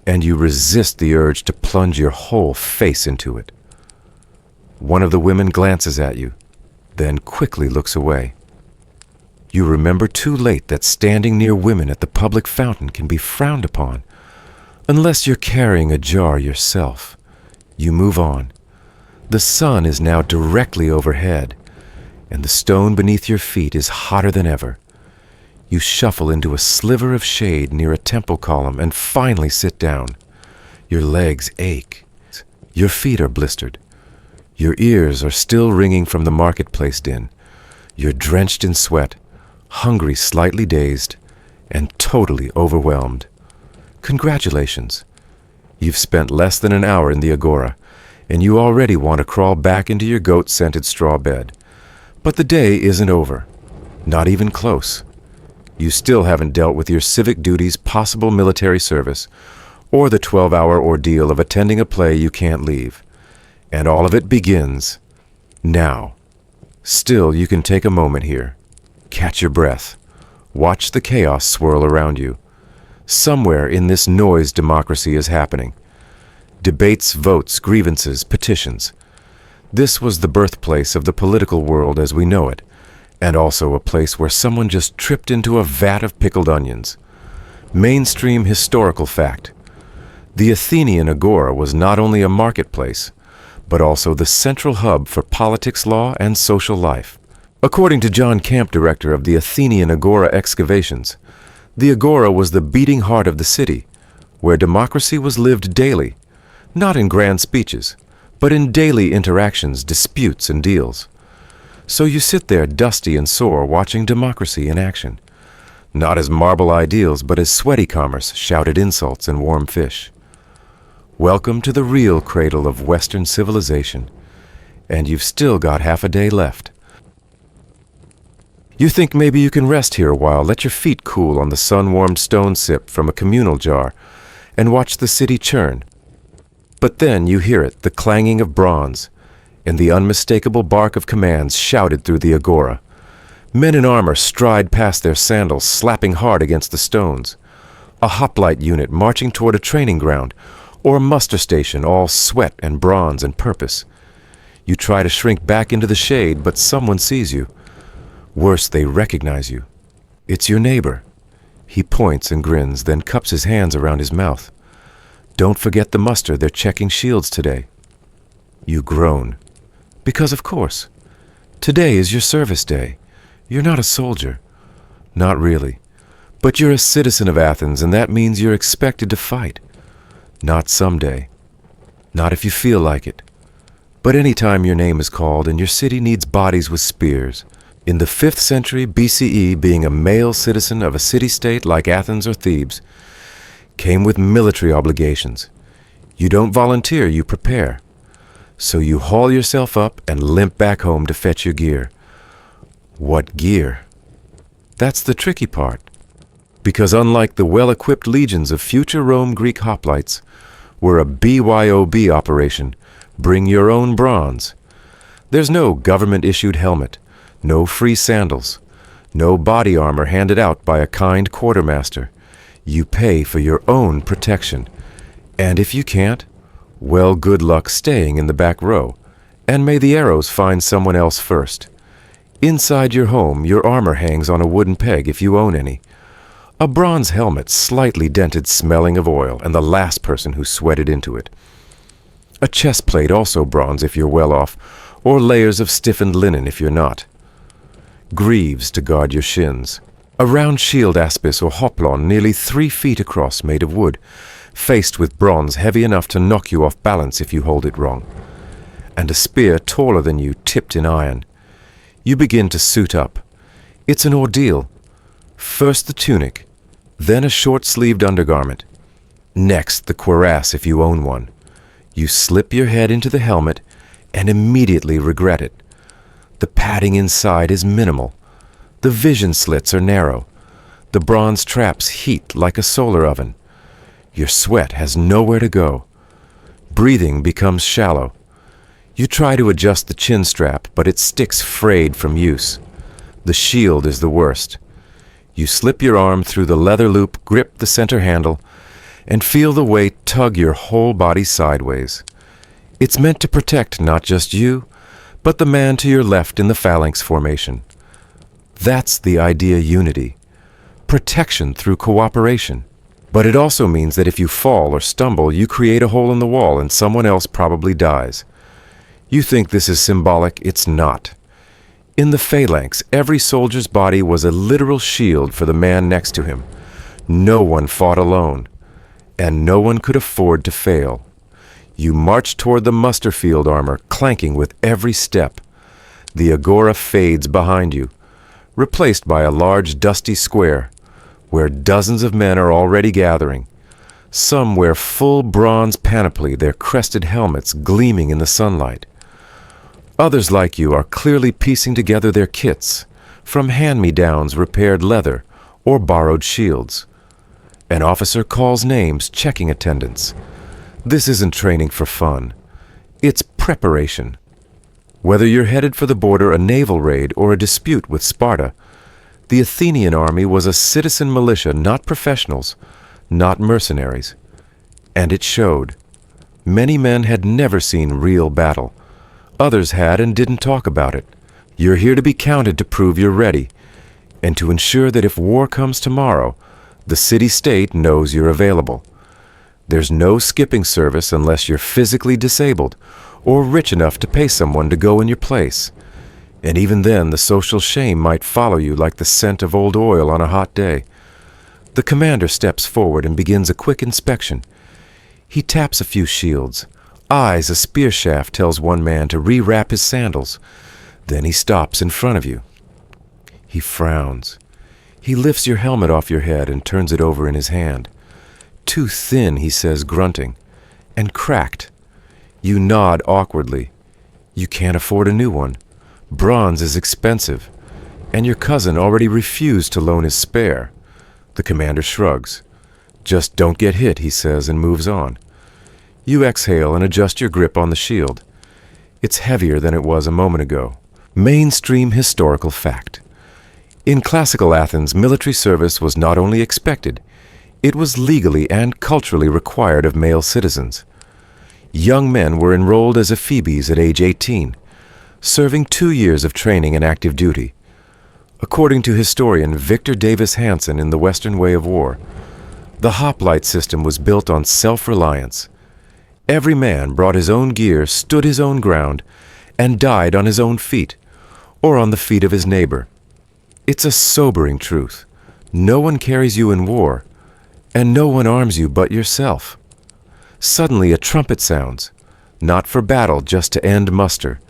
and you resist the urge to plunge your whole face into it. One of the women glances at you, then quickly looks away. You remember too late that standing near women at the public fountain can be frowned upon, unless you're carrying a jar yourself. You move on. The sun is now directly overhead, and the stone beneath your feet is hotter than ever. You shuffle into a sliver of shade near a temple column and finally sit down. Your legs ache. Your feet are blistered. Your ears are still ringing from the marketplace din. You're drenched in sweat, hungry, slightly dazed, and totally overwhelmed. Congratulations. You've spent less than an hour in the agora, and you already want to crawl back into your goat-scented straw bed. But the day isn't over. Not even close. You still haven't dealt with your civic duties, possible military service, or the 12-hour ordeal of attending a play you can't leave. And all of it begins now. Still, you can take a moment here. Catch your breath. Watch the chaos swirl around you. Somewhere in this noise democracy is happening. Debates, votes, grievances, petitions. This was the birthplace of the political world as we know it, and also a place where someone just tripped into a vat of pickled onions. Mainstream historical fact. The Athenian agora was not only a marketplace, but also the central hub for politics, law, and social life. According to John Camp, director of the Athenian Agora excavations, the agora was the beating heart of the city, where democracy was lived daily, not in grand speeches, but in daily interactions, disputes, and deals. So you sit there dusty and sore watching democracy in action, not as marble ideals, but as sweaty commerce, shouted insults, and warm fish. Welcome to the real cradle of Western civilization, and you've still got half a day left. You think maybe you can rest here a while, let your feet cool on the sun-warmed stone sip from a communal jar, and watch the city churn. But then you hear it, the clanging of bronze, and the unmistakable bark of commands shouted through the agora. Men in armor stride past their sandals, slapping hard against the stones. A hoplite unit marching toward a training ground, or a muster station all sweat and bronze and purpose. You try to shrink back into the shade, but someone sees you. Worse, they recognize you. It's your neighbor. He points and grins, then cups his hands around his mouth. Don't forget the muster, they're checking shields today. You groan. Because of course. Today is your service day. You're not a soldier. Not really. But you're a citizen of Athens, and that means you're expected to fight. Not someday. Not if you feel like it. But any time your name is called and your city needs bodies with spears. In the 5th century BCE, being a male citizen of a city-state like Athens or Thebes came with military obligations. You don't volunteer, you prepare. So you haul yourself up and limp back home to fetch your gear. What gear? That's the tricky part. Because unlike the well-equipped legions of future Rome Greek hoplites, we're a BYOB operation, bring your own bronze. There's no government-issued helmet, no free sandals, no body armor handed out by a kind quartermaster. You pay for your own protection. And if you can't, well, good luck staying in the back row, and may the arrows find someone else first. Inside your home, your armor hangs on a wooden peg if you own any. A bronze helmet slightly dented, smelling of oil, and the last person who sweated into it. A chest plate also bronze if you're well off, or layers of stiffened linen if you're not. Greaves to guard your shins. A round shield aspis or hoplon nearly 3 feet across made of wood, faced with bronze heavy enough to knock you off balance if you hold it wrong. And a spear taller than you tipped in iron. You begin to suit up. It's an ordeal. First the tunic, then a short-sleeved undergarment. Next the cuirass if you own one. You slip your head into the helmet and immediately regret it. The padding inside is minimal. The vision slits are narrow. The bronze traps heat like a solar oven. Your sweat has nowhere to go. Breathing becomes shallow. You try to adjust the chin strap, but it sticks frayed from use. The shield is the worst. You slip your arm through the leather loop, grip the center handle, and feel the weight tug your whole body sideways. It's meant to protect not just you, but the man to your left in the phalanx formation. That's the idea unity. Protection through cooperation. But it also means that if you fall or stumble, you create a hole in the wall and someone else probably dies. You think this is symbolic, it's not. In the phalanx, every soldier's body was a literal shield for the man next to him. No one fought alone, and no one could afford to fail. You march toward the muster field armor, clanking with every step. The agora fades behind you, replaced by a large dusty square, where dozens of men are already gathering. Some wear full bronze panoply, their crested helmets gleaming in the sunlight. Others like you are clearly piecing together their kits from hand-me-downs, repaired leather, or borrowed shields. An officer calls names, checking attendance. This isn't training for fun. It's preparation. Whether you're headed for the border, a naval raid, or a dispute with Sparta, the Athenian army was a citizen militia, not professionals, not mercenaries. And it showed. Many men had never seen real battle. Others had and didn't talk about it. You're here to be counted to prove you're ready, and to ensure that if war comes tomorrow, the city-state knows you're available. There's no skipping service unless you're physically disabled or rich enough to pay someone to go in your place. And even then, the social shame might follow you like the scent of old oil on a hot day. The commander steps forward and begins a quick inspection. He taps a few shields. Eyes a spear shaft tells one man to rewrap his sandals. Then he stops in front of you. He frowns. He lifts your helmet off your head and turns it over in his hand. Too thin, he says, grunting. And cracked. You nod awkwardly. You can't afford a new one. Bronze is expensive, and your cousin already refused to loan his spare. The commander shrugs. Just don't get hit, he says, and moves on. You exhale and adjust your grip on the shield. It's heavier than it was a moment ago. Mainstream historical fact. In classical Athens, military service was not only expected, it was legally and culturally required of male citizens. Young men were enrolled as ephebes at age 18, serving 2 years of training and active duty. According to historian Victor Davis Hansen in The Western Way of War, the hoplite system was built on self-reliance. Every man brought his own gear, stood his own ground, and died on his own feet, or on the feet of his neighbor. It's a sobering truth. No one carries you in war, and no one arms you but yourself. Suddenly a trumpet sounds, not for battle, just to end muster.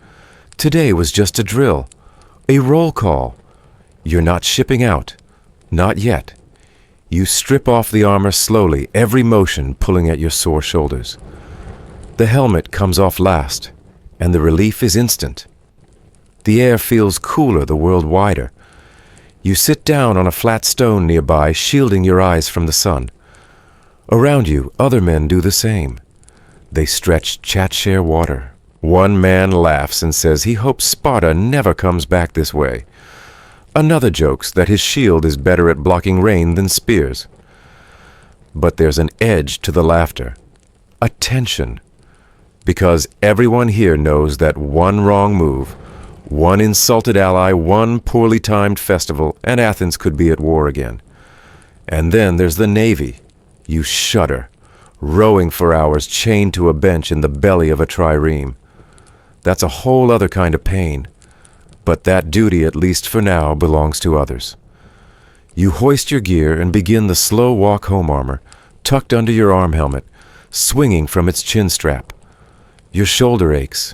Today was just a drill, a roll call. You're not shipping out, not yet. You strip off the armor slowly, every motion pulling at your sore shoulders. The helmet comes off last, and the relief is instant. The air feels cooler, the world wider. You sit down on a flat stone nearby, shielding your eyes from the sun. Around you, other men do the same. They stretch, chat, share water. One man laughs and says he hopes Sparta never comes back this way. Another jokes that his shield is better at blocking rain than spears. But there's an edge to the laughter, a tension, because everyone here knows that one wrong move, one insulted ally, one poorly timed festival, and Athens could be at war again. And then there's the Navy. You shudder, rowing for hours chained to a bench in the belly of a trireme. That's a whole other kind of pain, but that duty, at least for now, belongs to others. You hoist your gear and begin the slow walk home armor, tucked under your arm helmet, swinging from its chin strap. Your shoulder aches,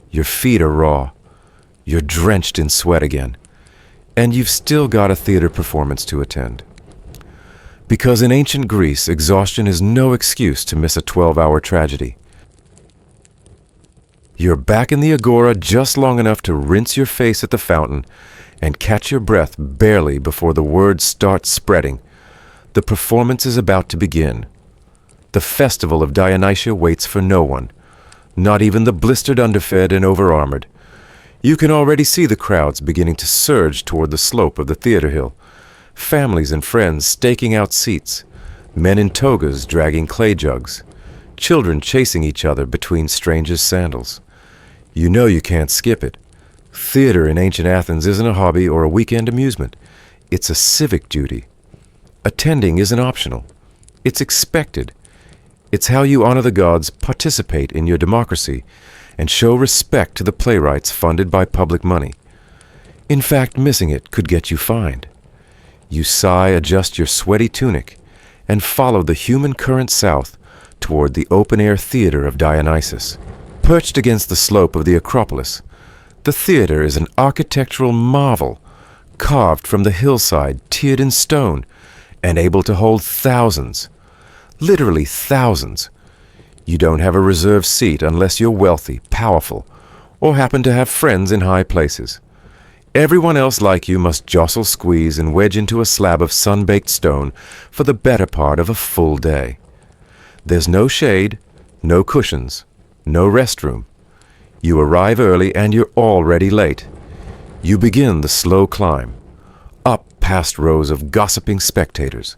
your feet are raw, you're drenched in sweat again, and you've still got a theater performance to attend. Because in ancient Greece, exhaustion is no excuse to miss a 12-hour tragedy. You're back in the agora just long enough to rinse your face at the fountain and catch your breath barely before the word starts spreading. The performance is about to begin. The festival of Dionysia waits for no one, not even the blistered underfed and overarmored. You can already see the crowds beginning to surge toward the slope of the theater hill. Families and friends staking out seats, men in togas dragging clay jugs, children chasing each other between strangers' sandals. You know you can't skip it. Theater in ancient Athens isn't a hobby or a weekend amusement. It's a civic duty. Attending isn't optional. It's expected. It's how you honor the gods, participate in your democracy, and show respect to the playwrights funded by public money. In fact, missing it could get you fined. You sigh, adjust your sweaty tunic, and follow the human current south toward the open-air theater of Dionysus. Perched against the slope of the Acropolis, the theater is an architectural marvel, carved from the hillside, tiered in stone, and able to hold thousands, literally thousands. You don't have a reserved seat unless you're wealthy, powerful, or happen to have friends in high places. Everyone else like you must jostle, squeeze, and wedge into a slab of sun-baked stone for the better part of a full day. There's no shade, no cushions, no restroom. You arrive early and you're already late. You begin the slow climb, up past rows of gossiping spectators,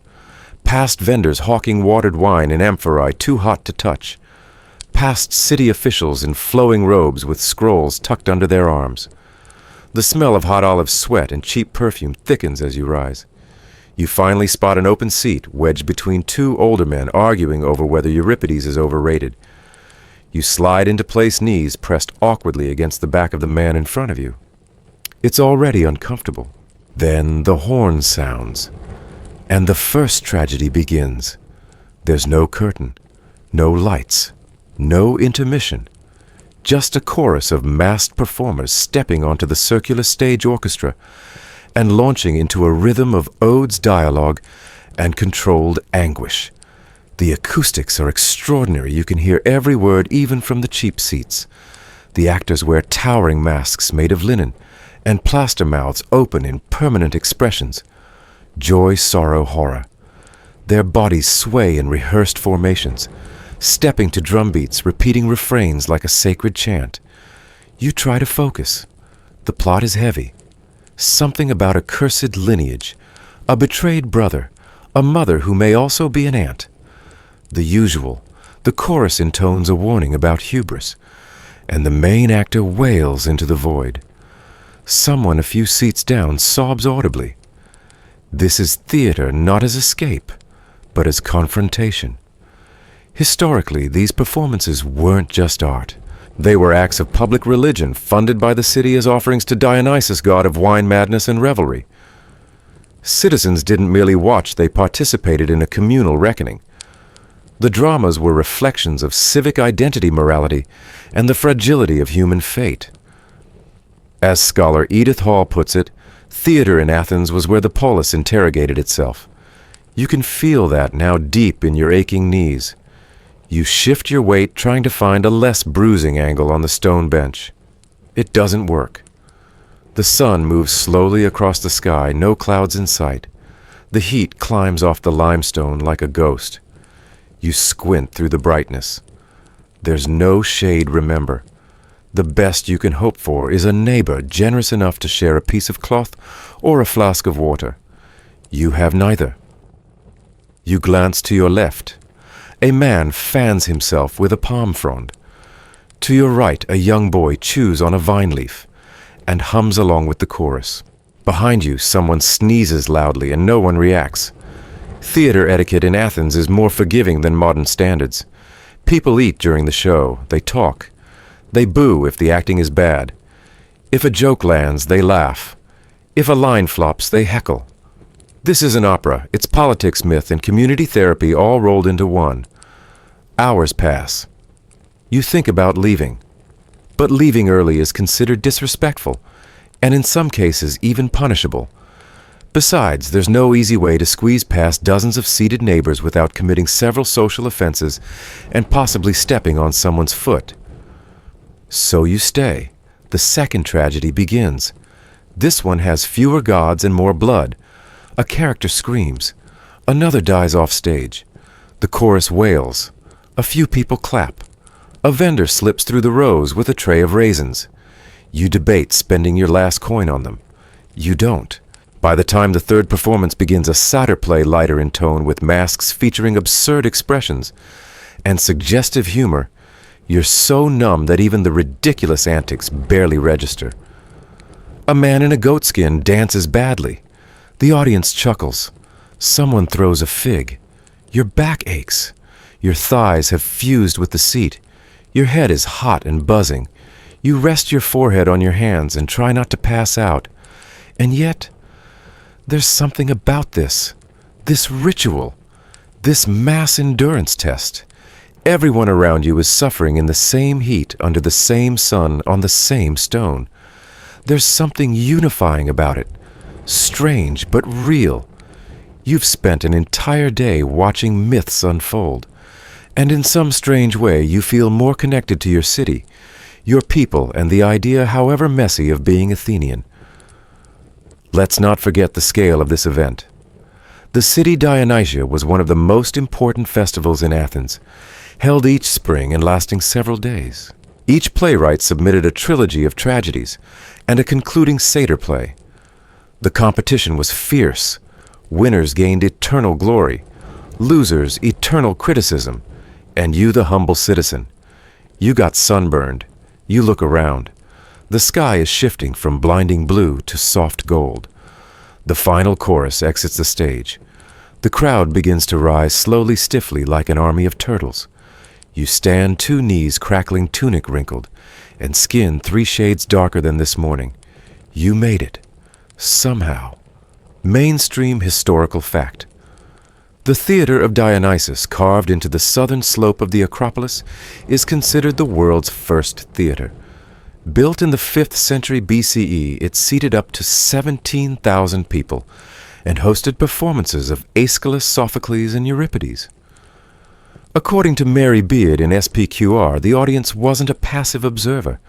past vendors hawking watered wine in amphorae too hot to touch, past city officials in flowing robes with scrolls tucked under their arms. The smell of hot olive sweat and cheap perfume thickens as you rise. You finally spot an open seat wedged between two older men arguing over whether Euripides is overrated. You slide into place, knees pressed awkwardly against the back of the man in front of you. It's already uncomfortable. Then the horn sounds, and the first tragedy begins. There's no curtain, no lights, no intermission. Just a chorus of masked performers stepping onto the circular stage orchestra and launching into a rhythm of odes, dialogue, and controlled anguish. The acoustics are extraordinary. You can hear every word, even from the cheap seats. The actors wear towering masks made of linen, and plaster mouths open in permanent expressions. Joy, sorrow, horror. Their bodies sway in rehearsed formations, stepping to drum beats, repeating refrains like a sacred chant. You try to focus. The plot is heavy. Something about a cursed lineage, a betrayed brother, a mother who may also be an aunt. The usual. The chorus intones a warning about hubris, and the main actor wails into the void. Someone a few seats down sobs audibly. This is theater not as escape, but as confrontation. Historically, these performances weren't just art. They were acts of public religion funded by the city as offerings to Dionysus, god of wine madness and revelry. Citizens didn't merely watch, they participated in a communal reckoning. The dramas were reflections of civic identity, morality, and the fragility of human fate. As scholar Edith Hall puts it, theater in Athens was where the polis interrogated itself. You can feel that now deep in your aching knees. You shift your weight trying to find a less bruising angle on the stone bench. It doesn't work. The sun moves slowly across the sky, no clouds in sight. The heat climbs off the limestone like a ghost. You squint through the brightness. There's no shade, remember. The best you can hope for is a neighbor generous enough to share a piece of cloth or a flask of water. You have neither. You glance to your left. A man fans himself with a palm frond. To your right, a young boy chews on a vine leaf and hums along with the chorus. Behind you, someone sneezes loudly and no one reacts. Theater etiquette in Athens is more forgiving than modern standards. People eat during the show. They talk. They boo if the acting is bad. If a joke lands, they laugh. If a line flops, they heckle. This is an opera. It's politics, myth, and community therapy all rolled into one. Hours pass. You think about leaving. But leaving early is considered disrespectful, and in some cases even punishable. Besides, there's no easy way to squeeze past dozens of seated neighbors without committing several social offenses and possibly stepping on someone's foot. So you stay. The second tragedy begins. This one has fewer gods and more blood. A character screams. Another dies off stage. The chorus wails. A few people clap. A vendor slips through the rows with a tray of raisins. You debate spending your last coin on them. You don't. By the time the third performance begins, a satyr play lighter in tone with masks featuring absurd expressions and suggestive humor, you're so numb that even the ridiculous antics barely register. A man in a goatskin dances badly. The audience chuckles. Someone throws a fig. Your back aches. Your thighs have fused with the seat. Your head is hot and buzzing. You rest your forehead on your hands and try not to pass out. And yet, there's something about this ritual, this mass endurance test. Everyone around you is suffering in the same heat, under the same sun, on the same stone. There's something unifying about it, strange but real. You've spent an entire day watching myths unfold, and in some strange way you feel more connected to your city, your people, and the idea, however messy, of being Athenian. Let's not forget the scale of this event. The city Dionysia was one of the most important festivals in Athens, held each spring and lasting several days. Each playwright submitted a trilogy of tragedies and a concluding satyr play. The competition was fierce. Winners gained eternal glory, losers eternal criticism, and you, the humble citizen, you got sunburned. You look around. The sky is shifting from blinding blue to soft gold. The final chorus exits the stage. The crowd begins to rise slowly, stiffly, like an army of turtles. You stand, 2 knees, crackling tunic wrinkled, and skin 3 shades darker than this morning. You made it. Somehow. Mainstream historical fact. The theater of Dionysus, carved into the southern slope of the Acropolis, is considered the world's first theater. Built in the 5th century BCE, it seated up to 17,000 people and hosted performances of Aeschylus, Sophocles, and Euripides. According to Mary Beard in SPQR, the audience wasn't a passive observer.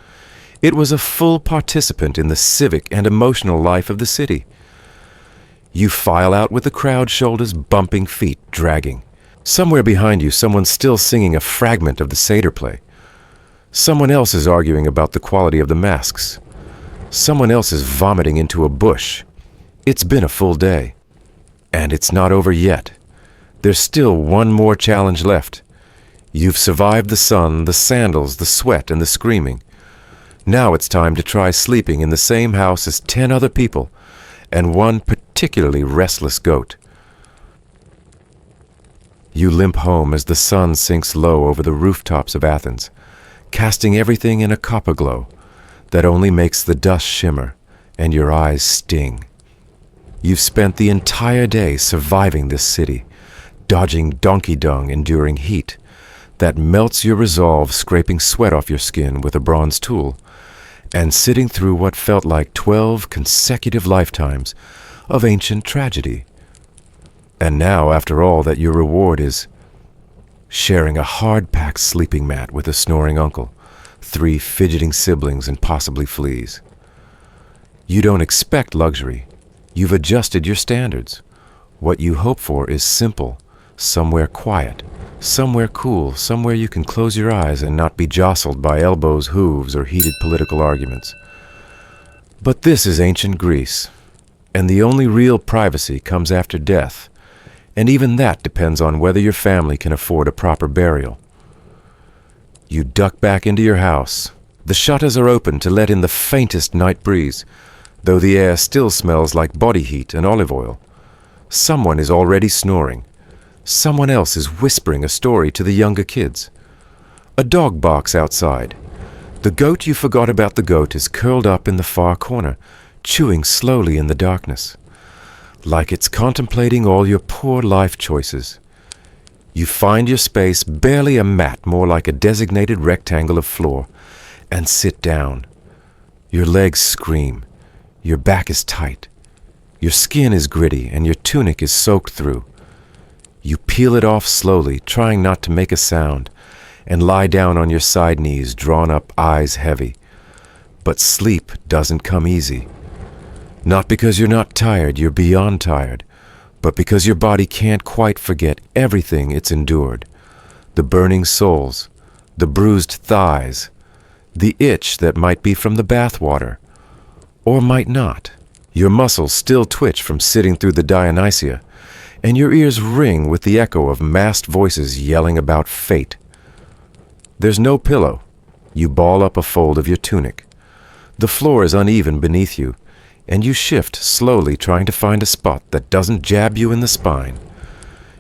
It was a full participant in the civic and emotional life of the city. You file out with the crowd, shoulders bumping, feet dragging. Somewhere behind you, someone's still singing a fragment of the satyr play. Someone else is arguing about the quality of the masks. Someone else is vomiting into a bush. It's been a full day. And it's not over yet. There's still one more challenge left. You've survived the sun, the sandals, the sweat, and the screaming. Now it's time to try sleeping in the same house as 10 other people and one particularly restless goat. You limp home as the sun sinks low over the rooftops of Athens, casting everything in a copper glow that only makes the dust shimmer and your eyes sting. You've spent the entire day surviving this city, dodging donkey dung, enduring heat that melts your resolve, scraping sweat off your skin with a bronze tool, and sitting through what felt like 12 consecutive lifetimes of ancient tragedy. And now, after all, that your reward is sharing a hard-packed sleeping mat with a snoring uncle, 3 fidgeting siblings, and possibly fleas. You don't expect luxury. You've adjusted your standards. What you hope for is simple, somewhere quiet, somewhere cool, somewhere you can close your eyes and not be jostled by elbows, hooves, or heated political arguments. But this is ancient Greece, and the only real privacy comes after death, and even that depends on whether your family can afford a proper burial. You duck back into your house. The shutters are open to let in the faintest night breeze, though the air still smells like body heat and olive oil. Someone is already snoring. Someone else is whispering a story to the younger kids. A dog barks outside. The goat you forgot about the goat is curled up in the far corner, chewing slowly in the darkness, like it's contemplating all your poor life choices. You find your space, barely a mat, more like a designated rectangle of floor, and sit down. Your legs scream. Your back is tight. Your skin is gritty, and your tunic is soaked through. You peel it off slowly, trying not to make a sound, and lie down on your side knees, drawn up, eyes heavy. But sleep doesn't come easy. Not because you're not tired, you're beyond tired, but because your body can't quite forget everything it's endured. The burning soles, the bruised thighs, the itch that might be from the bathwater, or might not. Your muscles still twitch from sitting through the Dionysia, and your ears ring with the echo of massed voices yelling about fate. There's no pillow. You ball up a fold of your tunic. The floor is uneven beneath you, and you shift slowly, trying to find a spot that doesn't jab you in the spine.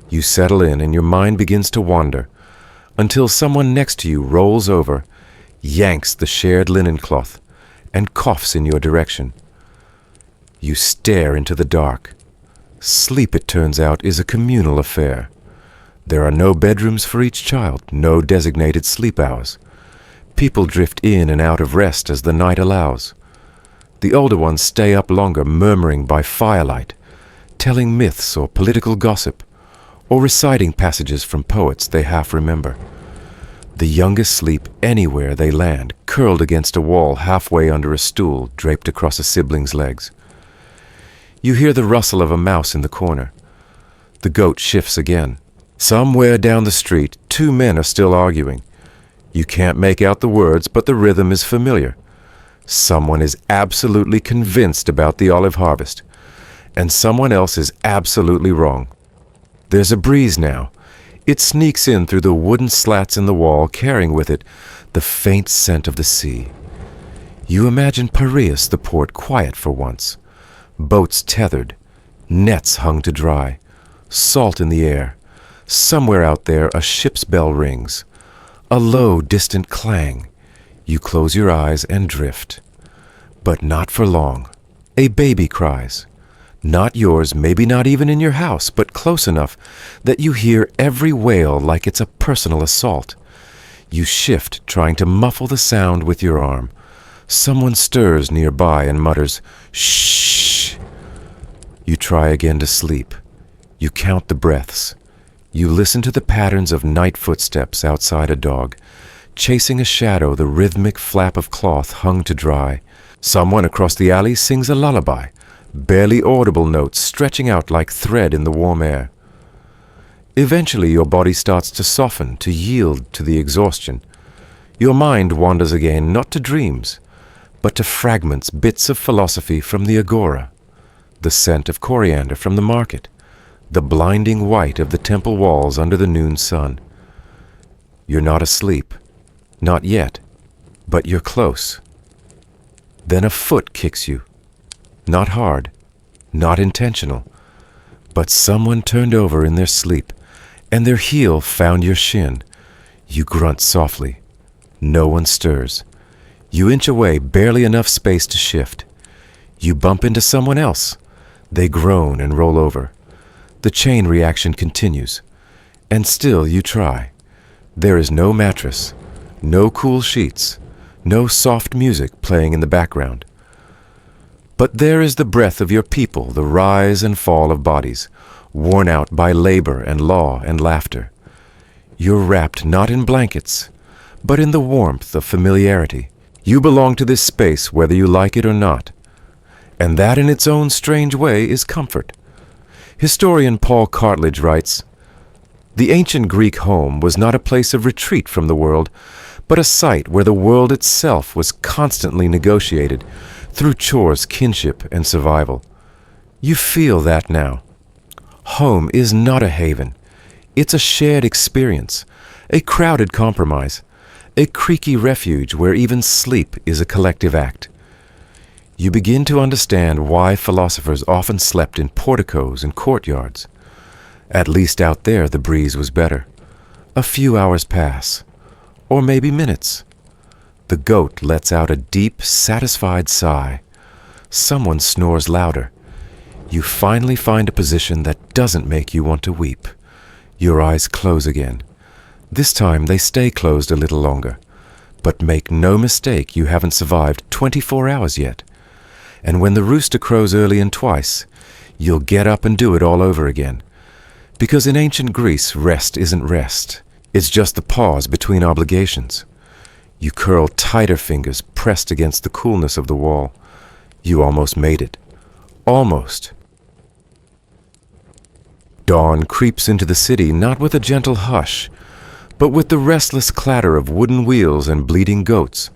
You settle in, and your mind begins to wander, until someone next to you rolls over, yanks the shared linen cloth, and coughs in your direction. You stare into the dark. Sleep, it turns out, is a communal affair. There are no bedrooms for each child, no designated sleep hours. People drift in and out of rest as the night allows. The older ones stay up longer, murmuring by firelight, telling myths or political gossip, or reciting passages from poets they half remember. The youngest sleep anywhere they land, curled against a wall halfway under a stool draped across a sibling's legs. You hear the rustle of a mouse in the corner. The goat shifts again. Somewhere down the street, two men are still arguing. You can't make out the words, but the rhythm is familiar. Someone is absolutely convinced about the olive harvest, and someone else is absolutely wrong. There's a breeze now. It sneaks in through the wooden slats in the wall, carrying with it the faint scent of the sea. You imagine Piraeus, the port, quiet for once. Boats tethered, nets hung to dry, salt in the air. Somewhere out there a ship's bell rings. A low, distant clang. You close your eyes and drift. But not for long. A baby cries. Not yours, maybe not even in your house, but close enough that you hear every wail like it's a personal assault. You shift, trying to muffle the sound with your arm. Someone stirs nearby and mutters, "Shh." You try again to sleep. You count the breaths. You listen to the patterns of night footsteps outside a dog, chasing a shadow, the rhythmic flap of cloth hung to dry. Someone across the alley sings a lullaby, barely audible notes stretching out like thread in the warm air. Eventually your body starts to soften, to yield to the exhaustion. Your mind wanders again, not to dreams, but to fragments, bits of philosophy from the agora, the scent of coriander from the market, the blinding white of the temple walls under the noon sun. You're not asleep, not yet, but you're close. Then a foot kicks you. Not hard, not intentional, but someone turned over in their sleep, and their heel found your shin. You grunt softly. No one stirs. You inch away, barely enough space to shift. You bump into someone else. They groan and roll over. The chain reaction continues, and still you try. There is no mattress, no cool sheets, no soft music playing in the background. But there is the breath of your people, the rise and fall of bodies, worn out by labor and law and laughter. You're wrapped not in blankets, but in the warmth of familiarity. You belong to this space whether you like it or not. And that in its own strange way is comfort. Historian Paul Cartledge writes, "The ancient Greek home was not a place of retreat from the world, but a site where the world itself was constantly negotiated through chores, kinship, and survival." You feel that now. Home is not a haven. It's a shared experience, a crowded compromise, a creaky refuge where even sleep is a collective act. You begin to understand why philosophers often slept in porticos and courtyards. At least out there the breeze was better. A few hours pass, or maybe minutes. The goat lets out a deep, satisfied sigh. Someone snores louder. You finally find a position that doesn't make you want to weep. Your eyes close again. This time they stay closed a little longer. But make no mistake, you haven't survived 24 hours yet. And when the rooster crows early and twice, you'll get up and do it all over again. Because in ancient Greece, rest isn't rest. It's just the pause between obligations. You curl tighter fingers pressed against the coolness of the wall. You almost made it. Almost. Dawn creeps into the city not with a gentle hush, but with the restless clatter of wooden wheels and bleating goats.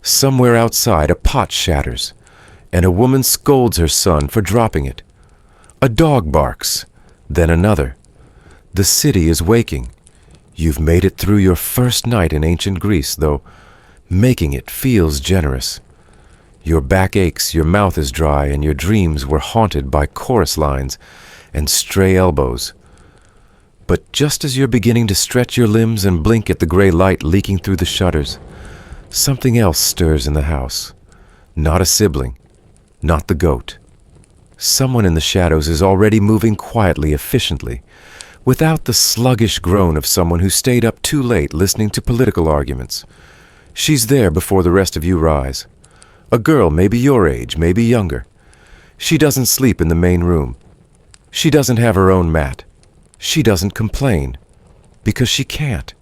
Somewhere outside a pot shatters, and a woman scolds her son for dropping it. A dog barks, then another. The city is waking. You've made it through your first night in ancient Greece, though making it feels generous. Your back aches, your mouth is dry, and your dreams were haunted by chorus lines and stray elbows. But just as you're beginning to stretch your limbs and blink at the gray light leaking through the shutters, something else stirs in the house. Not a sibling, not the goat. Someone in the shadows is already moving quietly, efficiently, without the sluggish groan of someone who stayed up too late listening to political arguments. She's there before the rest of you rise. A girl, maybe your age, maybe younger. She doesn't sleep in the main room. She doesn't have her own mat. She doesn't complain, because she can't.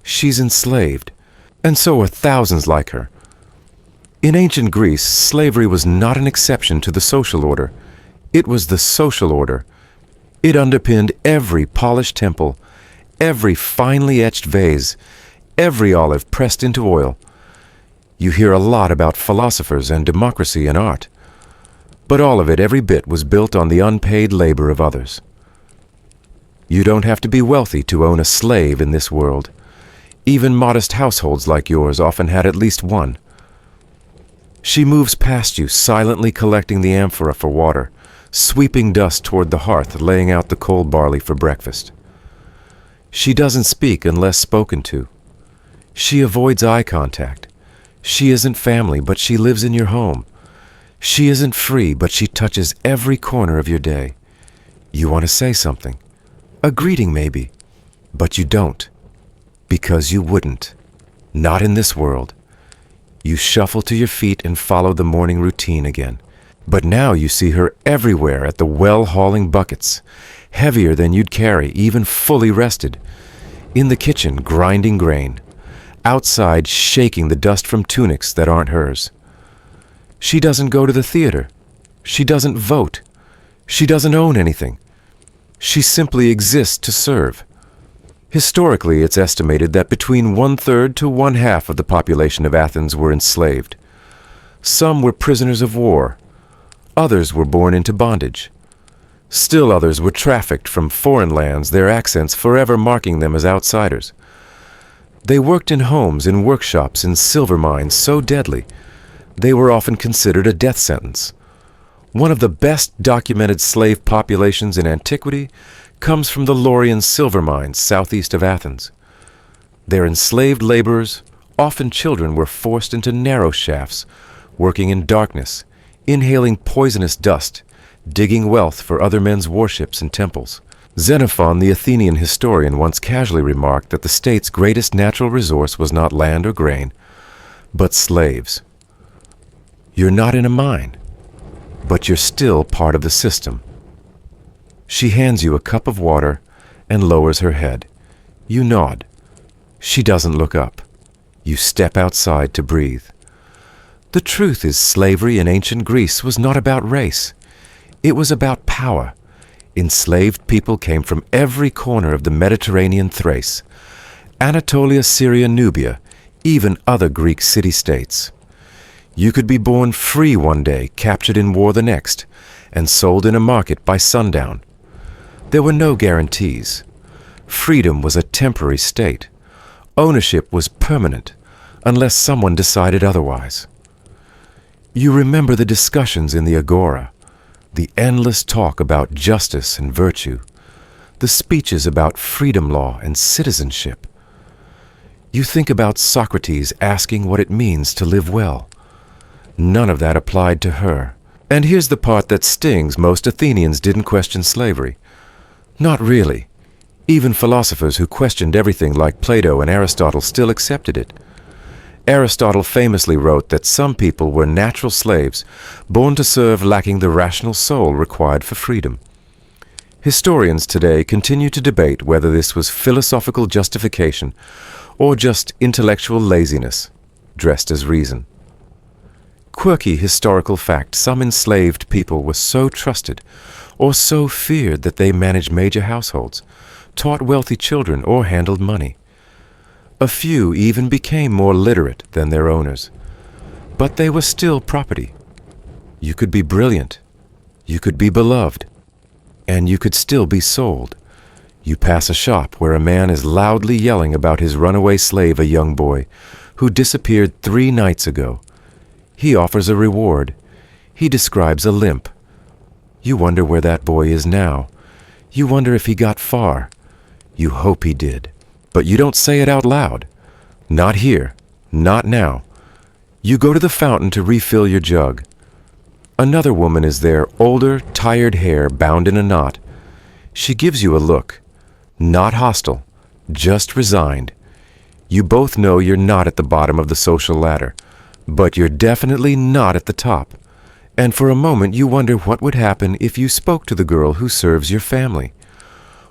She's enslaved, and so are thousands like her. In ancient Greece, slavery was not an exception to the social order. It was the social order. It underpinned every polished temple, every finely etched vase, every olive pressed into oil. You hear a lot about philosophers and democracy and art, but all of it, every bit, was built on the unpaid labor of others. You don't have to be wealthy to own a slave in this world. Even modest households like yours often had at least one. She moves past you, silently collecting the amphora for water, sweeping dust toward the hearth, laying out the cold barley for breakfast. She doesn't speak unless spoken to. She avoids eye contact. She isn't family, but she lives in your home. She isn't free, but she touches every corner of your day. You want to say something. A greeting, maybe. But you don't. Because you wouldn't. Not in this world. You shuffle to your feet and follow the morning routine again. But now you see her everywhere at the well hauling buckets, heavier than you'd carry, even fully rested. In the kitchen, grinding grain. Outside, shaking the dust from tunics that aren't hers. She doesn't go to the theater. She doesn't vote. She doesn't own anything. She simply exists to serve. Historically, it's estimated that between 1/3 to 1/2 of the population of Athens were enslaved. Some were prisoners of war. Others were born into bondage. Still others were trafficked from foreign lands, their accents forever marking them as outsiders. They worked in homes, in workshops, in silver mines so deadly, they were often considered a death sentence. One of the best documented slave populations in antiquity comes from the Laurian silver mines southeast of Athens. Their enslaved laborers, often children, were forced into narrow shafts, working in darkness, inhaling poisonous dust, digging wealth for other men's warships and temples. Xenophon, the Athenian historian, once casually remarked that the state's greatest natural resource was not land or grain, but slaves. You're not in a mine, but you're still part of the system. She hands you a cup of water and lowers her head. You nod. She doesn't look up. You step outside to breathe. The truth is, slavery in ancient Greece was not about race. It was about power. Enslaved people came from every corner of the Mediterranean Thrace, Anatolia, Syria, Nubia, even other Greek city-states. You could be born free one day, captured in war the next, and sold in a market by sundown. There were no guarantees. Freedom was a temporary state. Ownership was permanent, unless someone decided otherwise. You remember the discussions in the agora, the endless talk about justice and virtue, the speeches about freedom law and citizenship. You think about Socrates asking what it means to live well. None of that applied to her. And here's the part that stings: most Athenians didn't question slavery. Not really. Even philosophers who questioned everything like Plato and Aristotle still accepted it. Aristotle famously wrote that some people were natural slaves, born to serve, lacking the rational soul required for freedom. Historians today continue to debate whether this was philosophical justification or just intellectual laziness, dressed as reason. Quirky historical fact: some enslaved people were so trusted or so feared that they managed major households, taught wealthy children, or handled money. A few even became more literate than their owners. But they were still property. You could be brilliant, you could be beloved, and you could still be sold. You pass a shop where a man is loudly yelling about his runaway slave, a young boy, who disappeared 3 nights ago. He offers a reward. He describes a limp. You wonder where that boy is now. You wonder if he got far. You hope he did. But you don't say it out loud. Not here. Not now. You go to the fountain to refill your jug. Another woman is there, older, tired hair bound in a knot. She gives you a look. Not hostile, just resigned. You both know you're not at the bottom of the social ladder, but you're definitely not at the top. And for a moment you wonder what would happen if you spoke to the girl who serves your family.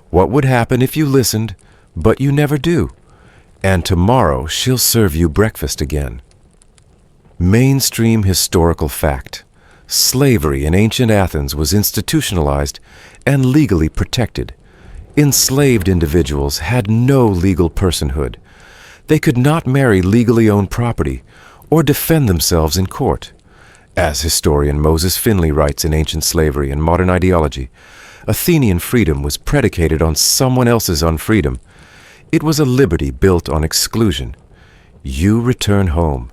What would happen if you listened, but you never do? And tomorrow she'll serve you breakfast again. Mainstream historical fact: slavery in ancient Athens was institutionalized and legally protected. Enslaved individuals had no legal personhood. They could not marry legally owned property or defend themselves in court. As historian Moses Finley writes in Ancient Slavery and Modern Ideology, Athenian freedom was predicated on someone else's unfreedom. It was a liberty built on exclusion. You return home.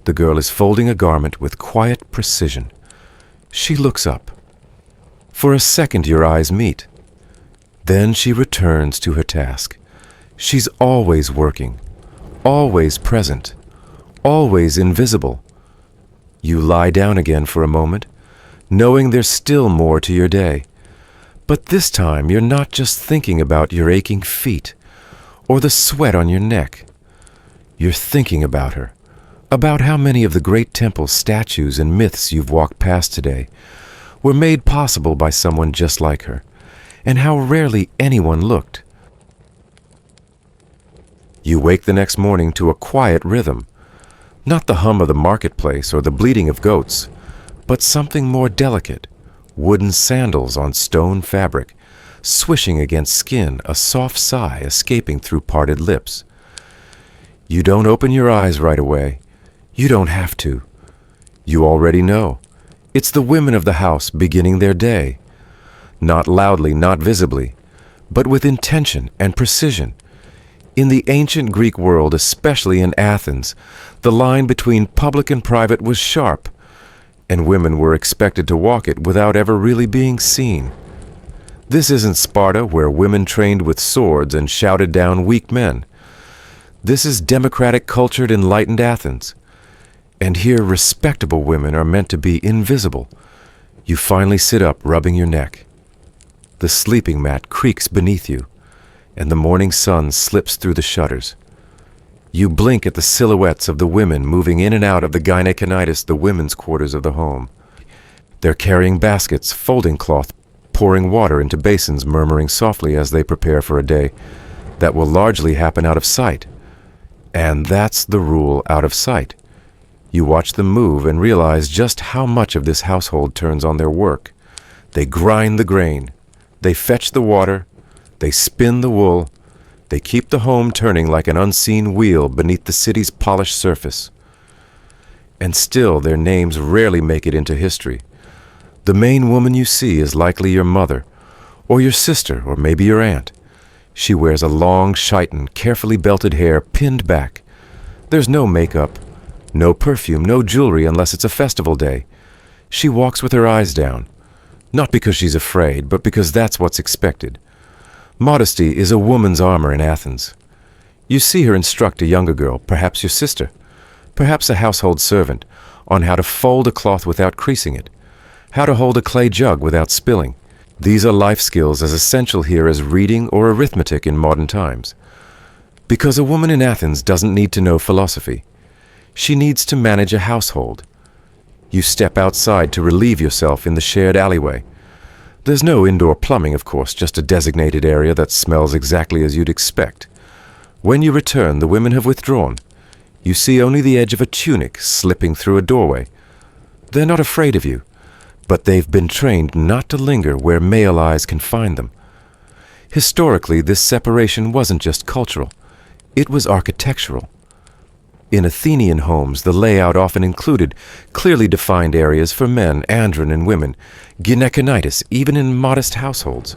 The girl is folding a garment with quiet precision. She looks up. For a second your eyes meet. Then she returns to her task. She's always working, always present, always invisible. You lie down again for a moment, knowing there's still more to your day. But this time you're not just thinking about your aching feet or the sweat on your neck. You're thinking about her, about how many of the great temple statues and myths you've walked past today were made possible by someone just like her, and how rarely anyone looked. You wake the next morning to a quiet rhythm, not the hum of the marketplace or the bleating of goats, but something more delicate: wooden sandals on stone fabric, swishing against skin, a soft sigh escaping through parted lips. You don't open your eyes right away. You don't have to. You already know. It's the women of the house beginning their day. Not loudly, not visibly, but with intention and precision. In the ancient Greek world, especially in Athens, the line between public and private was sharp, and women were expected to walk it without ever really being seen. This isn't Sparta, where women trained with swords and shouted down weak men. This is democratic, cultured, enlightened Athens. And here respectable women are meant to be invisible. You finally sit up, rubbing your neck. The sleeping mat creaks beneath you, and the morning sun slips through the shutters. You blink at the silhouettes of the women moving in and out of the gyneconitis, the women's quarters of the home. They're carrying baskets, folding cloth, pouring water into basins, murmuring softly as they prepare for a day that will largely happen out of sight. And that's the rule: out of sight. You watch them move and realize just how much of this household turns on their work. They grind the grain, they fetch the water, they spin the wool, they keep the home turning like an unseen wheel beneath the city's polished surface. And still their names rarely make it into history. The main woman you see is likely your mother, or your sister, or maybe your aunt. She wears a long, chiton, carefully belted hair pinned back. There's no makeup, no perfume, no jewelry unless it's a festival day. She walks with her eyes down, not because she's afraid, but because that's what's expected. Modesty is a woman's armor in Athens. You see her instruct a younger girl, perhaps your sister, perhaps a household servant, on how to fold a cloth without creasing it, how to hold a clay jug without spilling. These are life skills as essential here as reading or arithmetic in modern times. Because a woman in Athens doesn't need to know philosophy. She needs to manage a household. You step outside to relieve yourself in the shared alleyway. There's no indoor plumbing, of course, just a designated area that smells exactly as you'd expect. When you return, the women have withdrawn. You see only the edge of a tunic slipping through a doorway. They're not afraid of you, but they've been trained not to linger where male eyes can find them. Historically, this separation wasn't just cultural. It was architectural. In Athenian homes, the layout often included clearly defined areas for men, andron, and women, gynekonitis, even in modest households.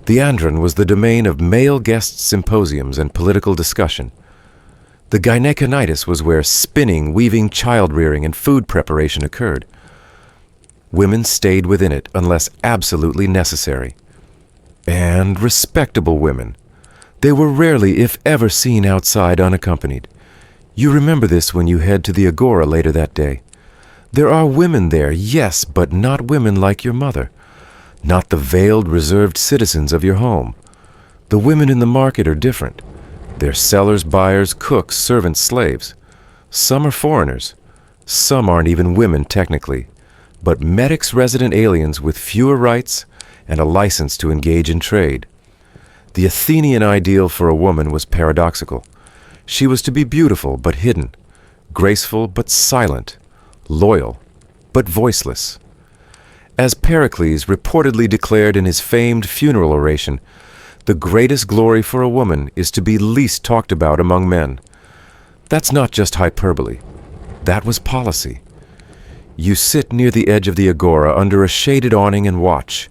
The andron was the domain of male guest symposiums and political discussion. The gynekonitis was where spinning, weaving, child-rearing, and food preparation occurred. Women stayed within it unless absolutely necessary. And respectable women. They were rarely, if ever, seen outside unaccompanied. You remember this when you head to the agora later that day. There are women there, yes, but not women like your mother. Not the veiled, reserved citizens of your home. The women in the market are different. They're sellers, buyers, cooks, servants, slaves. Some are foreigners. Some aren't even women technically, but medics resident aliens with fewer rights and a license to engage in trade. The Athenian ideal for a woman was paradoxical. She was to be beautiful but hidden, graceful but silent, loyal but voiceless. As Pericles reportedly declared in his famed funeral oration, the greatest glory for a woman is to be least talked about among men. That's not just hyperbole. That was policy. You sit near the edge of the agora under a shaded awning and watch.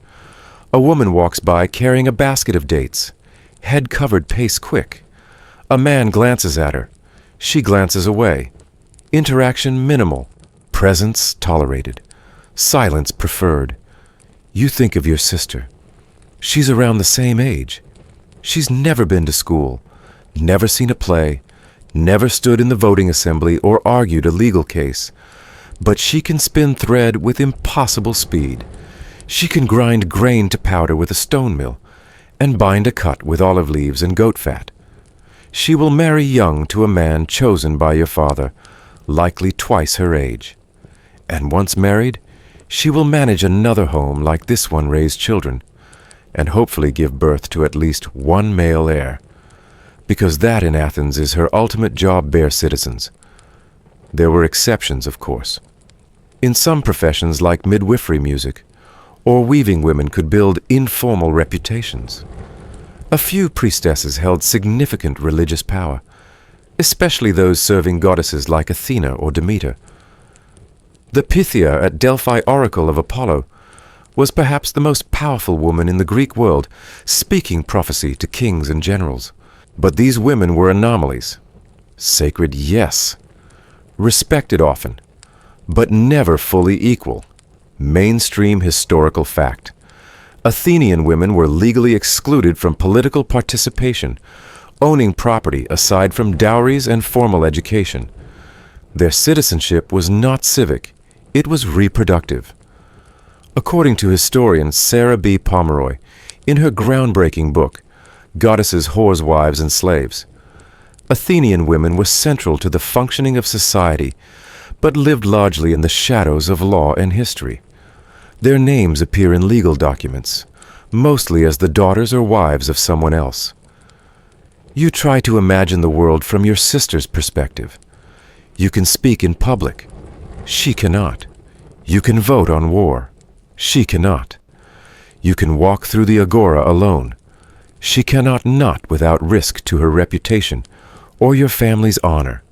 A woman walks by carrying a basket of dates, head covered pace quick. A man glances at her. She glances away. Interaction minimal. Presence tolerated. Silence preferred. You think of your sister. She's around the same age. She's never been to school, never seen a play, never stood in the voting assembly or argued a legal case. But she can spin thread with impossible speed. She can grind grain to powder with a stone mill and bind a cut with olive leaves and goat fat. She will marry young to a man chosen by your father, likely twice her age. And once married, she will manage another home like this one raised children, and hopefully give birth to at least one male heir. Because that in Athens is her ultimate job bare citizens. There were exceptions, of course. In some professions like midwifery music, or weaving women could build informal reputations. A few priestesses held significant religious power, especially those serving goddesses like Athena or Demeter. The Pythia at Delphi Oracle of Apollo was perhaps the most powerful woman in the Greek world, speaking prophecy to kings and generals. But these women were anomalies. Sacred, yes. Respected often, but never fully equal. Mainstream historical fact. Athenian women were legally excluded from political participation, owning property aside from dowries and formal education. Their citizenship was not civic, it was reproductive. According to historian Sarah B. Pomeroy, in her groundbreaking book, Goddesses, Whores, Wives, and Slaves, Athenian women were central to the functioning of society, but lived largely in the shadows of law and history. Their names appear in legal documents, mostly as the daughters or wives of someone else. You try to imagine the world from your sister's perspective. You can speak in public. She cannot. You can vote on war. She cannot. You can walk through the agora alone. She cannot not without risk to her reputation or your family's honor.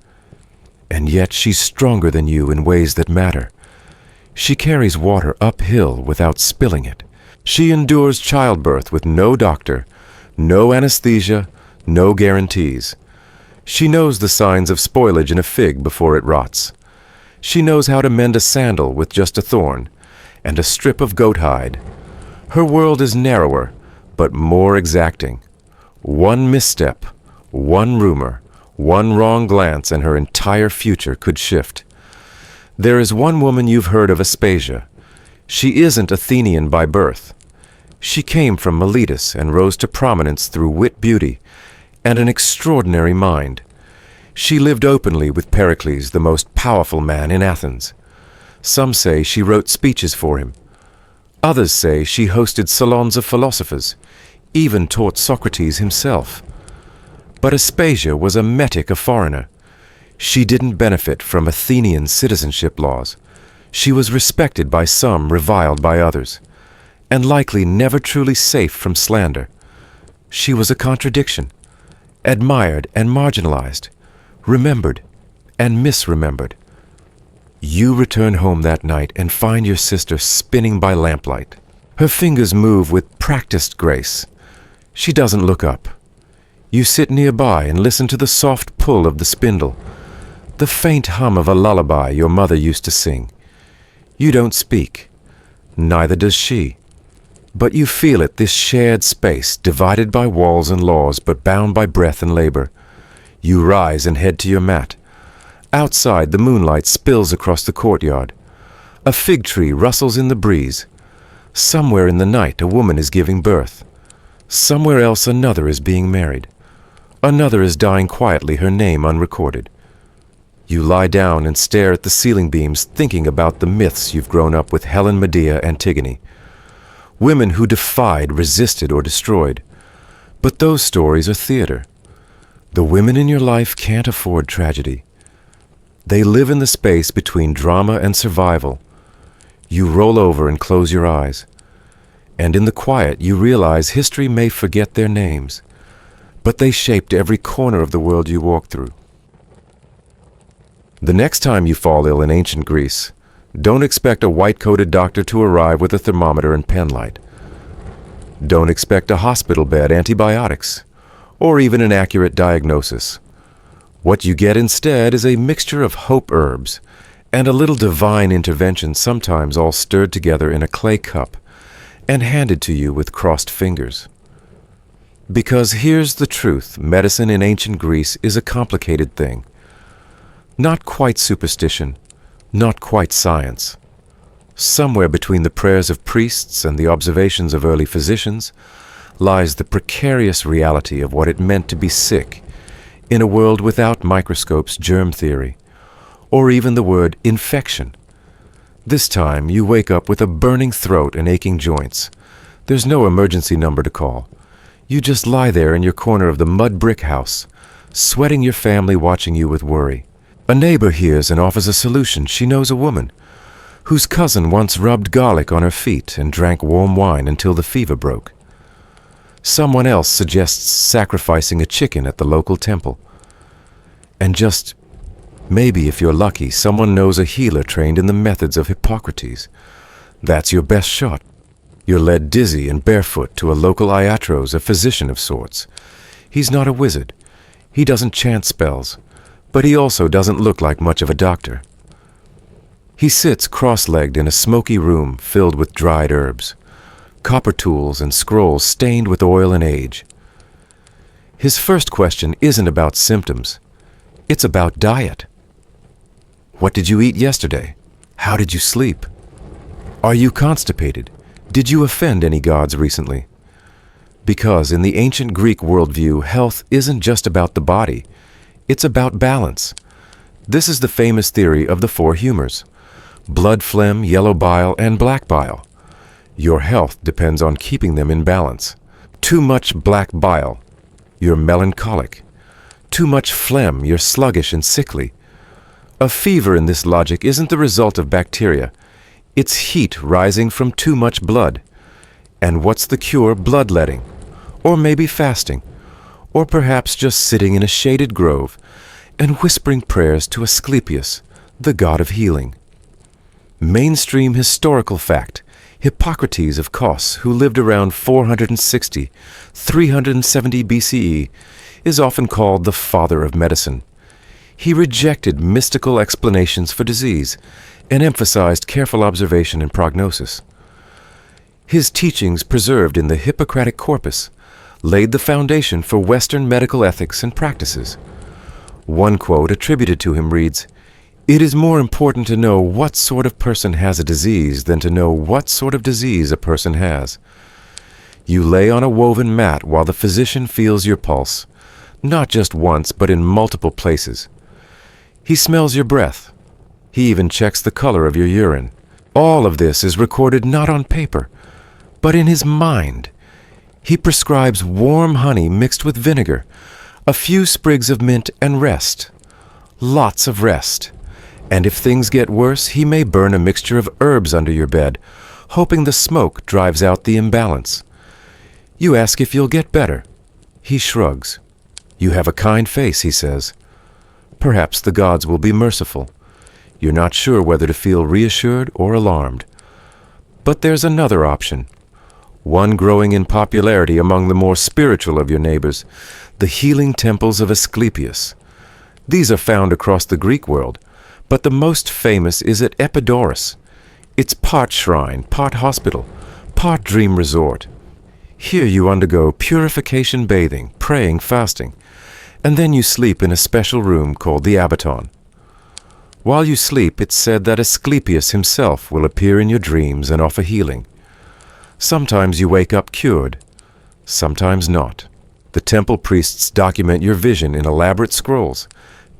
And yet she's stronger than you in ways that matter. She carries water uphill without spilling it. She endures childbirth with no doctor, no anesthesia, no guarantees. She knows the signs of spoilage in a fig before it rots. She knows how to mend a sandal with just a thorn and a strip of goat hide. Her world is narrower, but more exacting. One misstep, one rumor, one wrong glance, and her entire future could shift. There is one woman you've heard of, Aspasia. She isn't Athenian by birth. She came from Miletus and rose to prominence through wit, beauty, and an extraordinary mind. She lived openly with Pericles, the most powerful man in Athens. Some say she wrote speeches for him. Others say she hosted salons of philosophers, even taught Socrates himself. But Aspasia was a metic, a foreigner. She didn't benefit from Athenian citizenship laws. She was respected by some, reviled by others, and likely never truly safe from slander. She was a contradiction, admired and marginalized, remembered and misremembered. You return home that night and find your sister spinning by lamplight. Her fingers move with practiced grace. She doesn't look up. You sit nearby and listen to the soft pull of the spindle, the faint hum of a lullaby your mother used to sing. You don't speak, neither does she. But you feel it, this shared space, divided by walls and laws, but bound by breath and labor. You rise and head to your mat. Outside, the moonlight spills across the courtyard. A fig tree rustles in the breeze. Somewhere in the night, a woman is giving birth. Somewhere else, another is being married. Another is dying quietly, her name unrecorded. You lie down and stare at the ceiling beams, thinking about the myths you've grown up with: Helen, Medea, Antigone. Women who defied, resisted, or destroyed. But those stories are theater. The women in your life can't afford tragedy. They live in the space between drama and survival. You roll over and close your eyes. And in the quiet, you realize history may forget their names, but they shaped every corner of the world you walk through. The next time you fall ill in ancient Greece, don't expect a white-coated doctor to arrive with a thermometer and penlight. Don't expect a hospital bed, antibiotics, or even an accurate diagnosis. What you get instead is a mixture of hope herbs and a little divine intervention, sometimes all stirred together in a clay cup and handed to you with crossed fingers. Because here's the truth: medicine in ancient Greece is a complicated thing. Not quite superstition, not quite science. Somewhere between the prayers of priests and the observations of early physicians lies the precarious reality of what it meant to be sick in a world without microscopes, germ theory, or even the word infection. This time you wake up with a burning throat and aching joints. There's no emergency number to call. You just lie there in your corner of the mud brick house, sweating, your family watching you with worry. A neighbor hears and offers a solution. She knows a woman whose cousin once rubbed garlic on her feet and drank warm wine until the fever broke. Someone else suggests sacrificing a chicken at the local temple. And just maybe, if you're lucky, someone knows a healer trained in the methods of Hippocrates. That's your best shot. You're led dizzy and barefoot to a local iatros, a physician of sorts. He's not a wizard. He doesn't chant spells, but he also doesn't look like much of a doctor. He sits cross-legged in a smoky room filled with dried herbs, copper tools and scrolls stained with oil and age. His first question isn't about symptoms. It's about diet. What did you eat yesterday? How did you sleep? Are you constipated? Did you offend any gods recently? Because in the ancient Greek worldview, health isn't just about the body. It's about balance. This is the famous theory of the four humors: blood phlegm, yellow bile, and black bile. Your health depends on keeping them in balance. Too much black bile, you're melancholic. Too much phlegm, you're sluggish and sickly. A fever in this logic isn't the result of bacteria. It's heat rising from too much blood. And what's the cure? Bloodletting. Or maybe fasting. Or perhaps just sitting in a shaded grove and whispering prayers to Asclepius, the god of healing. Mainstream historical fact: Hippocrates of Kos, who lived around 460, 370 BCE, is often called the father of medicine. He rejected mystical explanations for disease and emphasized careful observation and prognosis. His teachings, preserved in the Hippocratic corpus, laid the foundation for Western medical ethics and practices. One quote attributed to him reads, "It is more important to know what sort of person has a disease than to know what sort of disease a person has." You lay on a woven mat while the physician feels your pulse, not just once but in multiple places. He smells your breath. He even checks the color of your urine. All of this is recorded not on paper, but in his mind. He prescribes warm honey mixed with vinegar, a few sprigs of mint, and rest. Lots of rest. And if things get worse, he may burn a mixture of herbs under your bed, hoping the smoke drives out the imbalance. You ask if you'll get better. He shrugs. You have a kind face, he says. Perhaps the gods will be merciful. You're not sure whether to feel reassured or alarmed. But there's another option, one growing in popularity among the more spiritual of your neighbors: the healing temples of Asclepius. These are found across the Greek world, but the most famous is at Epidaurus. It's part shrine, part hospital, part dream resort. Here you undergo purification bathing, praying, fasting, and then you sleep in a special room called the abaton. While you sleep, it's said that Asclepius himself will appear in your dreams and offer healing. Sometimes you wake up cured, sometimes not. The temple priests document your vision in elaborate scrolls.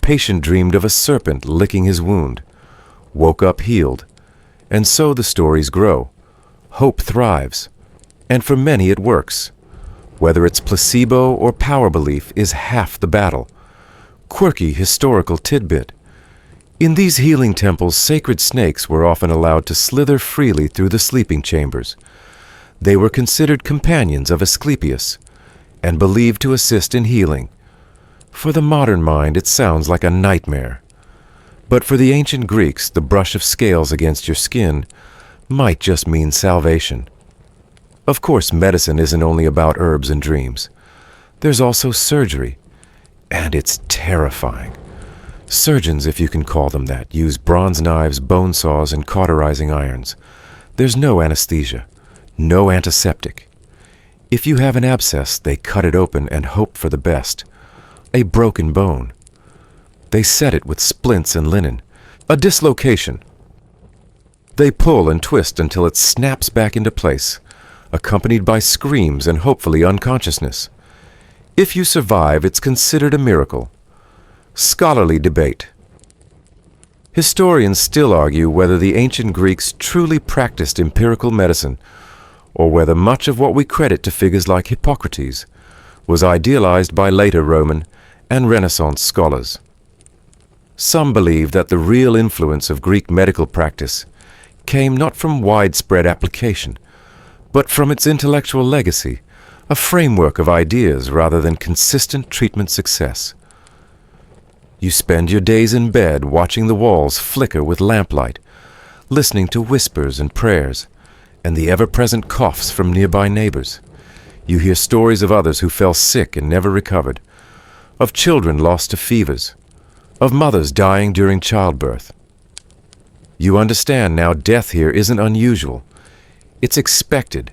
Patient dreamed of a serpent licking his wound, woke up healed, and so the stories grow. Hope thrives, and for many it works. Whether it's placebo or power belief is half the battle. Quirky historical tidbit: in these healing temples, sacred snakes were often allowed to slither freely through the sleeping chambers. They were considered companions of Asclepius and believed to assist in healing. For the modern mind, it sounds like a nightmare. But for the ancient Greeks, the brush of scales against your skin might just mean salvation. Of course, medicine isn't only about herbs and dreams. There's also surgery, and it's terrifying. Surgeons, if you can call them that, use bronze knives, bone saws, and cauterizing irons. There's no anesthesia, no antiseptic. If you have an abscess, they cut it open and hope for the best. A broken bone. They set it with splints and linen. A dislocation. They pull and twist until it snaps back into place, accompanied by screams and hopefully unconsciousness. If you survive, it's considered a miracle. Scholarly debate. Historians still argue whether the ancient Greeks truly practiced empirical medicine, or whether much of what we credit to figures like Hippocrates was idealized by later Roman and Renaissance scholars. Some believe that the real influence of Greek medical practice came not from widespread application, but from its intellectual legacy, a framework of ideas rather than consistent treatment success. You spend your days in bed watching the walls flicker with lamplight, listening to whispers and prayers, and the ever-present coughs from nearby neighbors. You hear stories of others who fell sick and never recovered, of children lost to fevers, of mothers dying during childbirth. You understand now death here isn't unusual. It's expected.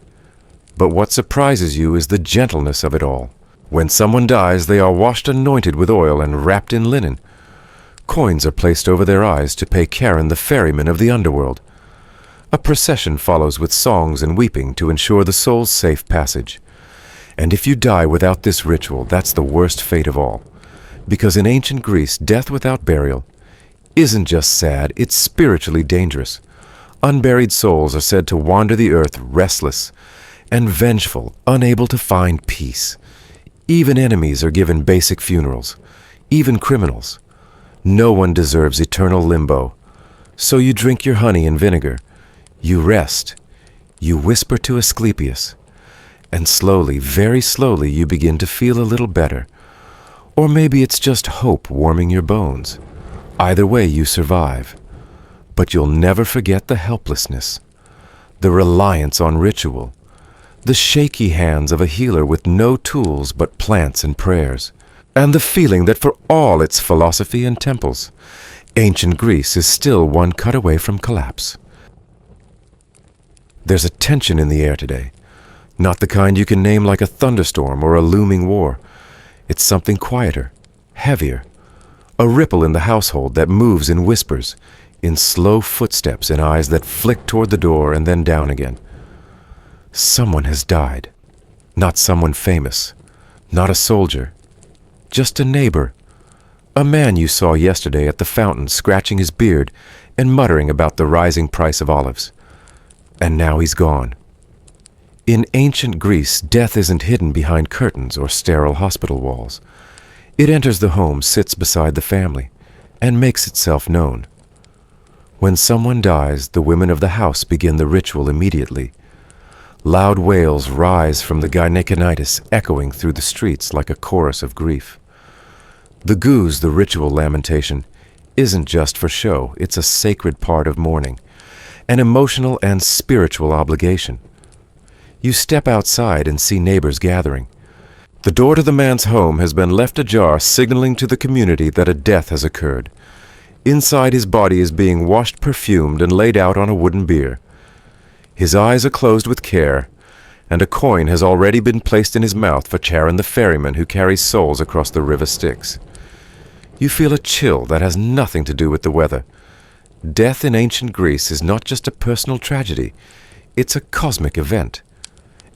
But what surprises you is the gentleness of it all. When someone dies, they are washed anointed with oil and wrapped in linen. Coins are placed over their eyes to pay Charon, the ferryman of the underworld. A procession follows with songs and weeping to ensure the soul's safe passage. And if you die without this ritual, that's the worst fate of all. Because in ancient Greece, death without burial isn't just sad, it's spiritually dangerous. Unburied souls are said to wander the earth restless and vengeful, unable to find peace. Even enemies are given basic funerals, even criminals. No one deserves eternal limbo. So you drink your honey and vinegar. You rest. You whisper to Asclepius. And slowly, very slowly, you begin to feel a little better. Or maybe it's just hope warming your bones. Either way, you survive. But you'll never forget the helplessness, the reliance on ritual, the shaky hands of a healer with no tools but plants and prayers, and the feeling that for all its philosophy and temples, ancient Greece is still one cut away from collapse. There's a tension in the air today, not the kind you can name like a thunderstorm or a looming war. It's something quieter, heavier, a ripple in the household that moves in whispers, in slow footsteps and eyes that flick toward the door and then down again. Someone has died. Not someone famous, not a soldier, just a neighbor, a man you saw yesterday at the fountain scratching his beard and muttering about the rising price of olives. And now he's gone. In ancient Greece, death isn't hidden behind curtains or sterile hospital walls. It enters the home, sits beside the family, and makes itself known. When someone dies, the women of the house begin the ritual immediately. Loud wails rise from the gynekinitis, echoing through the streets like a chorus of grief. The goose, the ritual lamentation, isn't just for show. It's a sacred part of mourning, an emotional and spiritual obligation. You step outside and see neighbors gathering. The door to the man's home has been left ajar, signaling to the community that a death has occurred. Inside, his body is being washed, perfumed, and laid out on a wooden bier. His eyes are closed with care, and a coin has already been placed in his mouth for Charon the ferryman who carries souls across the river Styx. You feel a chill that has nothing to do with the weather. Death in ancient Greece is not just a personal tragedy, it's a cosmic event.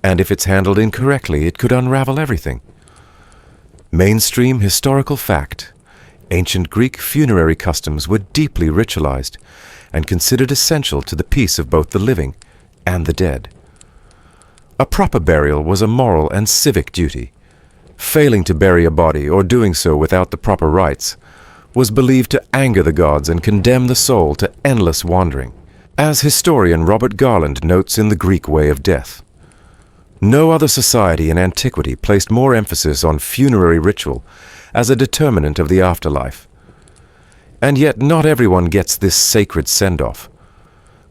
And if it's handled incorrectly, it could unravel everything. Mainstream historical fact. Ancient Greek funerary customs were deeply ritualized and considered essential to the peace of both the living and the dead. A proper burial was a moral and civic duty. Failing to bury a body, or doing so without the proper rites, was believed to anger the gods and condemn the soul to endless wandering, as historian Robert Garland notes in The Greek Way of Death. No other society in antiquity placed more emphasis on funerary ritual as a determinant of the afterlife. And yet not everyone gets this sacred send-off.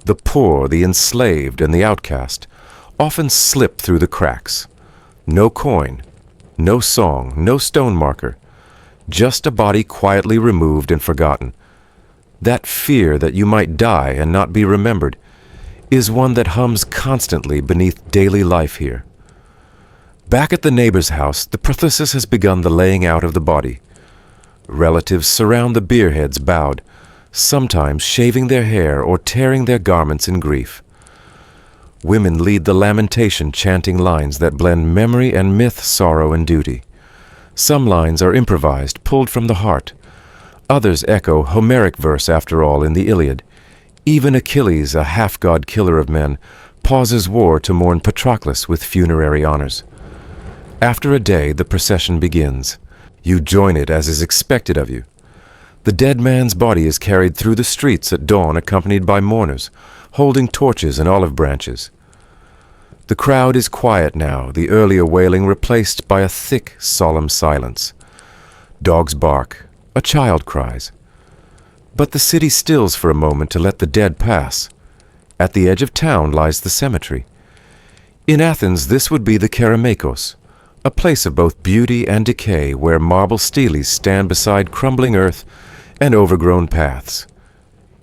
The poor, the enslaved, and the outcast often slip through the cracks. No coin, no song, no stone marker, just a body quietly removed and forgotten. That fear that you might die and not be remembered is one that hums constantly beneath daily life here. Back at the neighbor's house, the processus has begun the laying out of the body. Relatives surround the bier heads bowed, sometimes shaving their hair or tearing their garments in grief. Women lead the lamentation, chanting lines that blend memory and myth, sorrow and duty. Some lines are improvised, pulled from the heart. Others echo Homeric verse, after all, in the Iliad. Even Achilles, a half-god killer of men, pauses war to mourn Patroclus with funerary honors. After a day, the procession begins. You join it as is expected of you. The dead man's body is carried through the streets at dawn, accompanied by mourners, holding torches and olive branches. The crowd is quiet now, the earlier wailing replaced by a thick, solemn silence. Dogs bark, a child cries. But the city stills for a moment to let the dead pass. At the edge of town lies the cemetery. In Athens, this would be the Kerameikos, a place of both beauty and decay where marble steles stand beside crumbling earth and overgrown paths.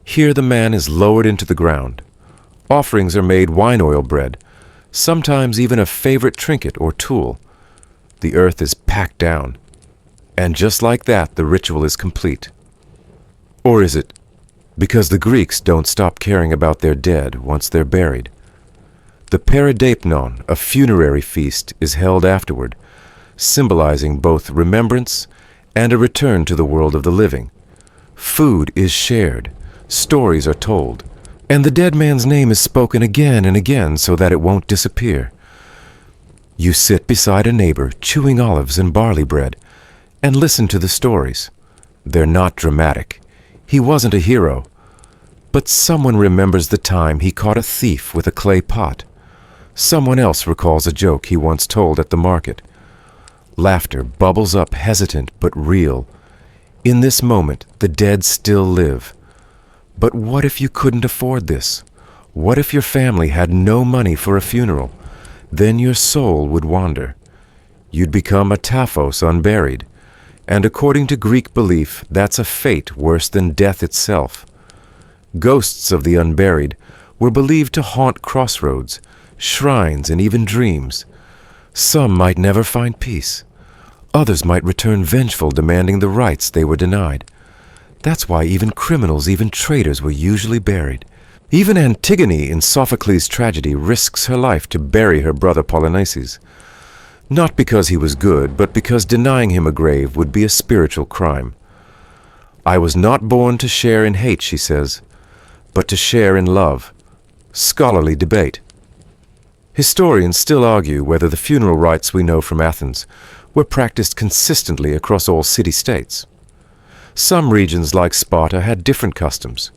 Here the man is lowered into the ground. Offerings are made wine oil bread, sometimes even a favorite trinket or tool. The earth is packed down. And just like that, the ritual is complete. Or is it? Because the Greeks don't stop caring about their dead once they're buried. The Peridapnon, a funerary feast, is held afterward, symbolizing both remembrance and a return to the world of the living. Food is shared, stories are told, and the dead man's name is spoken again and again so that it won't disappear. You sit beside a neighbor, chewing olives and barley bread, and listen to the stories. They're not dramatic. He wasn't a hero. But someone remembers the time he caught a thief with a clay pot. Someone else recalls a joke he once told at the market. Laughter bubbles up hesitant but real. In this moment, the dead still live. But what if you couldn't afford this? What if your family had no money for a funeral? Then your soul would wander. You'd become a taphos unburied. And according to Greek belief, that's a fate worse than death itself. Ghosts of the unburied were believed to haunt crossroads, shrines, and even dreams. Some might never find peace. Others might return vengeful, demanding the rights they were denied. That's why even criminals, even traitors, were usually buried. Even Antigone in Sophocles' tragedy risks her life to bury her brother Polynices. Not because he was good, but because denying him a grave would be a spiritual crime. I was not born to share in hate, she says, but to share in love. Scholarly debate. Historians still argue whether the funeral rites we know from Athens were practiced consistently across all city-states. Some regions like Sparta had different customs,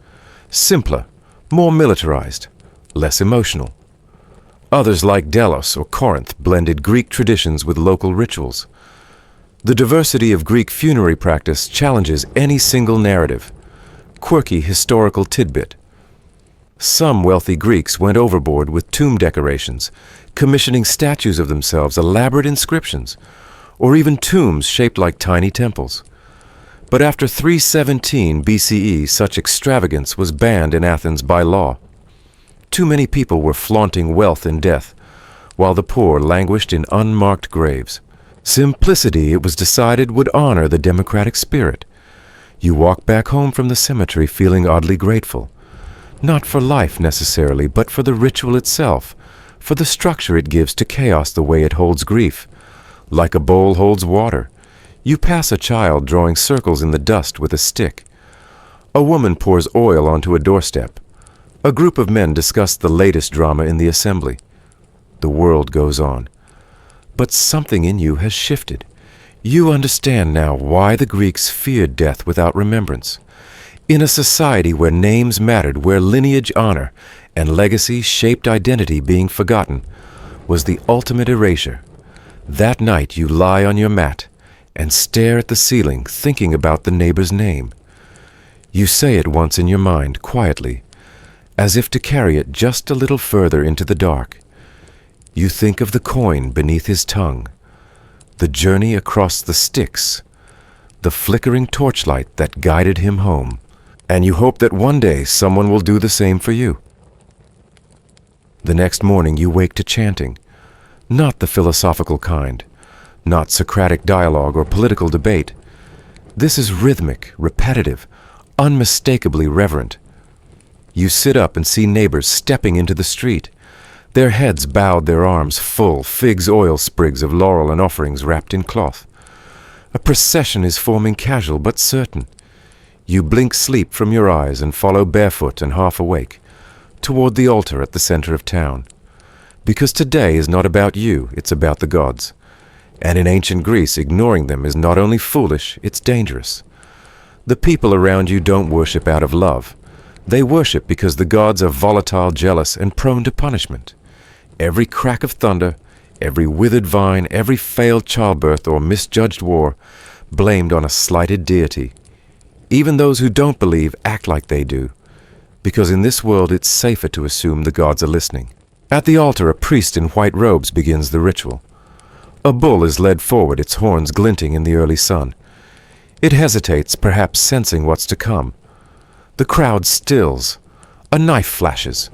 simpler, more militarized, less emotional. Others like Delos or Corinth blended Greek traditions with local rituals. The diversity of Greek funerary practice challenges any single narrative, quirky historical tidbit. Some wealthy Greeks went overboard with tomb decorations, commissioning statues of themselves, elaborate inscriptions, or even tombs shaped like tiny temples. But after 317 BCE, such extravagance was banned in Athens by law. Too many people were flaunting wealth in death, while the poor languished in unmarked graves. Simplicity, it was decided, would honor the democratic spirit. You walk back home from the cemetery feeling oddly grateful. Not for life necessarily, but for the ritual itself, for the structure it gives to chaos the way it holds grief. Like a bowl holds water. You pass a child drawing circles in the dust with a stick. A woman pours oil onto a doorstep. A group of men discuss the latest drama in the assembly. The world goes on. But something in you has shifted. You understand now why the Greeks feared death without remembrance. In a society where names mattered, where lineage, honor, and legacy shaped identity, being forgotten was the ultimate erasure. That night you lie on your mat and stare at the ceiling, thinking about the neighbor's name. You say it once in your mind, quietly, as if to carry it just a little further into the dark. You think of the coin beneath his tongue, the journey across the Styx, the flickering torchlight that guided him home, and you hope that one day someone will do the same for you. The next morning you wake to chanting, not the philosophical kind, not Socratic dialogue or political debate. This is rhythmic, repetitive, unmistakably reverent. You sit up and see neighbors stepping into the street, their heads bowed, their arms full, figs, oil, sprigs of laurel and offerings wrapped in cloth. A procession is forming, casual but certain. You blink sleep from your eyes and follow barefoot and half awake toward the altar at the center of town. Because today is not about you, it's about the gods. And in ancient Greece, ignoring them is not only foolish, it's dangerous. The people around you don't worship out of love. They worship because the gods are volatile, jealous, and prone to punishment. Every crack of thunder, every withered vine, every failed childbirth or misjudged war, blamed on a slighted deity. Even those who don't believe act like they do, because in this world it's safer to assume the gods are listening. At the altar, a priest in white robes begins the ritual. A bull is led forward, its horns glinting in the early sun. It hesitates, perhaps sensing what's to come. The crowd stills. A knife flashes.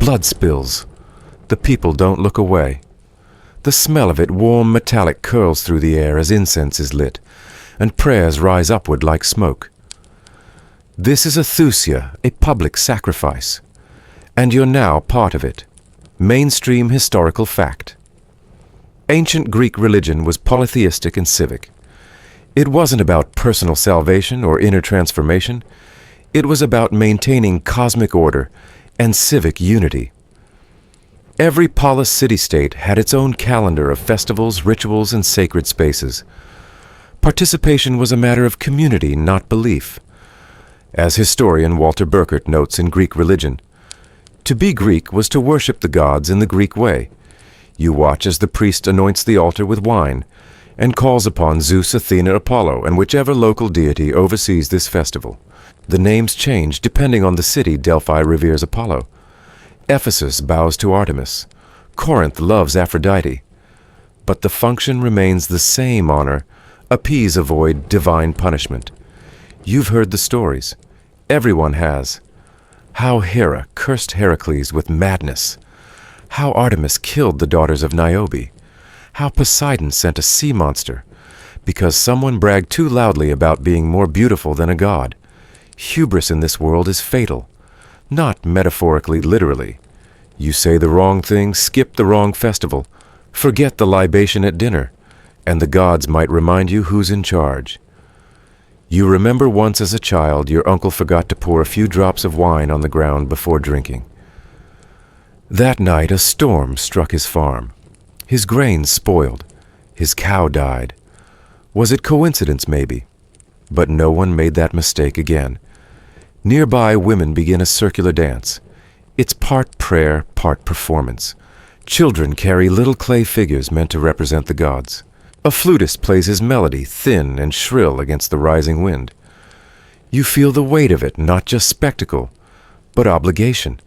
Blood spills. The people don't look away. The smell of it, warm, metallic, curls through the air as incense is lit, and prayers rise upward like smoke. This is a thusia, a public sacrifice, and you're now part of it. Mainstream historical fact. Ancient Greek religion was polytheistic and civic. It wasn't about personal salvation or inner transformation. It was about maintaining cosmic order and civic unity. Every polis city-state had its own calendar of festivals, rituals, and sacred spaces. Participation was a matter of community, not belief. As historian Walter Burkert notes in Greek religion, to be Greek was to worship the gods in the Greek way. You watch as the priest anoints the altar with wine and calls upon Zeus, Athena, Apollo, and whichever local deity oversees this festival. The names change depending on the city. Delphi reveres Apollo. Ephesus bows to Artemis. Corinth loves Aphrodite. But the function remains the same: honor, appease, avoid divine punishment. You've heard the stories. Everyone has. How Hera cursed Heracles with madness. How Artemis killed the daughters of Niobe. How Poseidon sent a sea monster because someone bragged too loudly about being more beautiful than a god. Hubris in this world is fatal, not metaphorically, literally. You say the wrong thing, skip the wrong festival, forget the libation at dinner, and the gods might remind you who's in charge. You remember once as a child your uncle forgot to pour a few drops of wine on the ground before drinking. That night a storm struck his farm. His grain spoiled. His cow died. Was it coincidence, maybe? But no one made that mistake again. Nearby, women begin a circular dance. It's part prayer, part performance. Children carry little clay figures meant to represent the gods. A flutist plays his melody, thin and shrill against the rising wind. You feel the weight of it, not just spectacle, but obligation.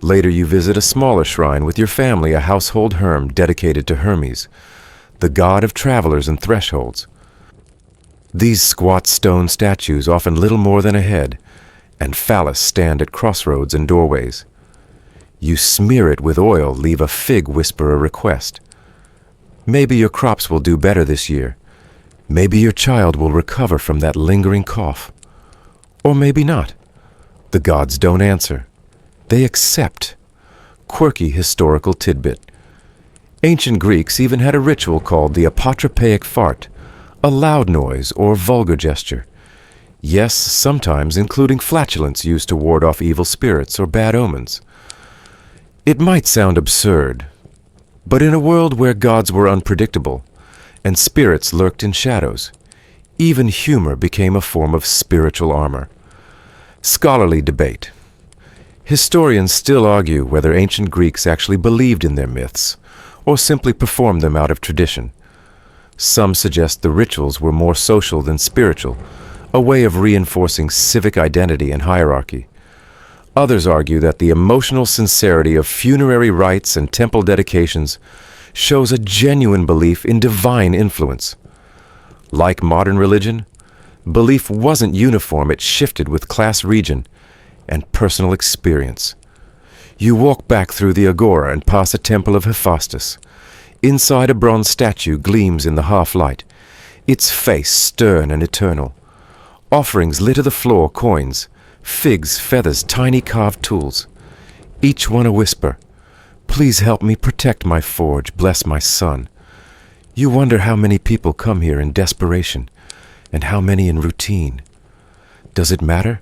Later you visit a smaller shrine with your family, a household herm dedicated to Hermes, the god of travelers and thresholds. These squat stone statues, often little more than a head, and phallus stand at crossroads and doorways. You smear it with oil, leave a fig whisper a request. Maybe your crops will do better this year. Maybe your child will recover from that lingering cough. Or maybe not. The gods don't answer. They accept. Quirky historical tidbit. Ancient Greeks even had a ritual called the apotropaic fart, a loud noise or vulgar gesture. Yes, sometimes including flatulence used to ward off evil spirits or bad omens. It might sound absurd, but in a world where gods were unpredictable and spirits lurked in shadows, even humor became a form of spiritual armor. Scholarly debate. Historians still argue whether ancient Greeks actually believed in their myths or simply performed them out of tradition. Some suggest the rituals were more social than spiritual, a way of reinforcing civic identity and hierarchy. Others argue that the emotional sincerity of funerary rites and temple dedications shows a genuine belief in divine influence. Like modern religion, belief wasn't uniform, it shifted with class, region, and personal experience. You walk back through the agora and pass a temple of Hephaestus. Inside, a bronze statue gleams in the half-light, its face stern and eternal. Offerings litter the floor, coins, figs, feathers, tiny carved tools. Each one a whisper. Please help me protect my forge, bless my son. You wonder how many people come here in desperation, and how many in routine. Does it matter?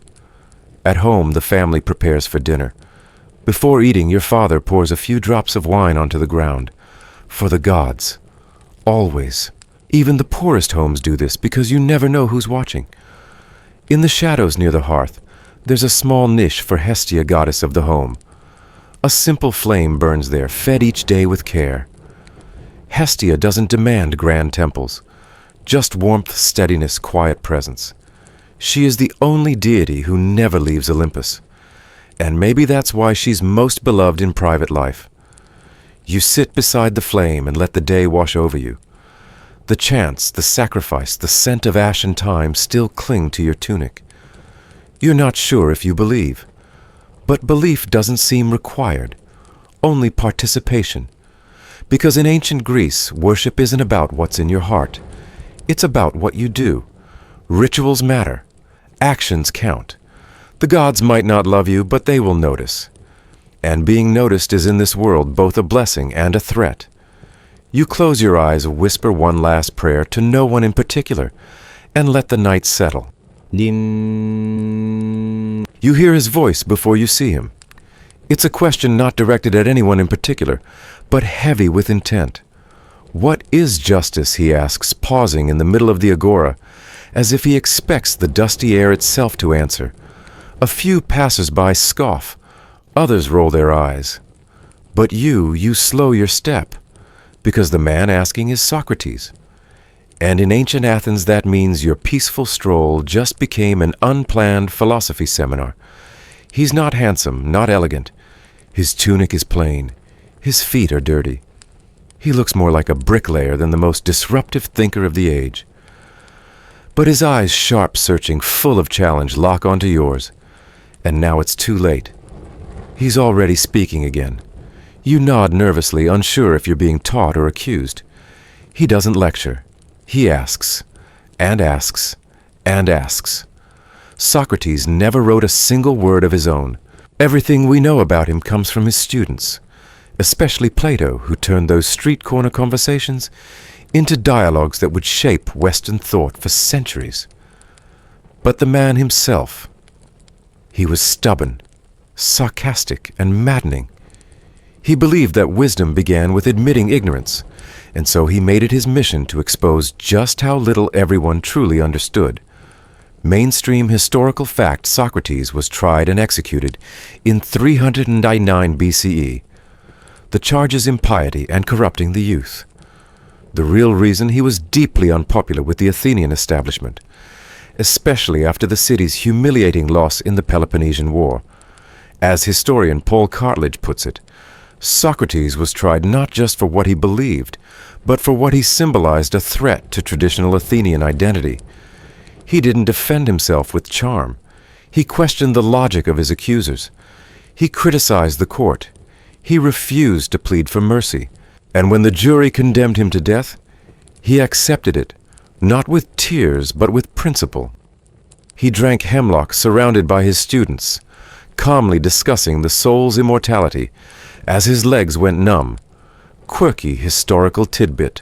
At home, the family prepares for dinner. Before eating, your father pours a few drops of wine onto the ground. For the gods. Always. Even the poorest homes do this because you never know who's watching. In the shadows near the hearth, there's a small niche for Hestia, goddess of the home. A simple flame burns there, fed each day with care. Hestia doesn't demand grand temples, just warmth, steadiness, quiet presence. She is the only deity who never leaves Olympus. And maybe that's why she's most beloved in private life. You sit beside the flame and let the day wash over you. The chants, the sacrifice, the scent of ash and thyme still cling to your tunic. You're not sure if you believe. But belief doesn't seem required, only participation. Because in ancient Greece, worship isn't about what's in your heart. It's about what you do. Rituals matter. Actions count. The gods might not love you, but they will notice. And being noticed is in this world both a blessing and a threat. You close your eyes, whisper one last prayer to no one in particular, and let the night settle. Din. You hear his voice before you see him. It's a question not directed at anyone in particular, but heavy with intent. What is justice, he asks, pausing in the middle of the agora, as if he expects the dusty air itself to answer. A few passers-by scoff, others roll their eyes. But you slow your step, because the man asking is Socrates. And in ancient Athens that means your peaceful stroll just became an unplanned philosophy seminar. He's not handsome, not elegant. His tunic is plain. His feet are dirty. He looks more like a bricklayer than the most disruptive thinker of the age. But his eyes, sharp, searching, full of challenge, lock onto yours. And now it's too late. He's already speaking again. You nod nervously, unsure if you're being taught or accused. He doesn't lecture. He asks, and asks, and asks. Socrates never wrote a single word of his own. Everything we know about him comes from his students, especially Plato, who turned those street corner conversations into dialogues that would shape Western thought for centuries. But the man himself, he was stubborn, sarcastic, and maddening. He believed that wisdom began with admitting ignorance, and so he made it his mission to expose just how little everyone truly understood. Mainstream historical fact, Socrates was tried and executed in 399 BCE. The charges impiety and corrupting the youth. The real reason he was deeply unpopular with the Athenian establishment, especially after the city's humiliating loss in the Peloponnesian War. As historian Paul Cartledge puts it, Socrates was tried not just for what he believed, but for what he symbolized a threat to traditional Athenian identity. He didn't defend himself with charm. He questioned the logic of his accusers. He criticized the court. He refused to plead for mercy. And when the jury condemned him to death, he accepted it, not with tears, but with principle. He drank hemlock surrounded by his students, calmly discussing the soul's immortality as his legs went numb. Quirky historical tidbit.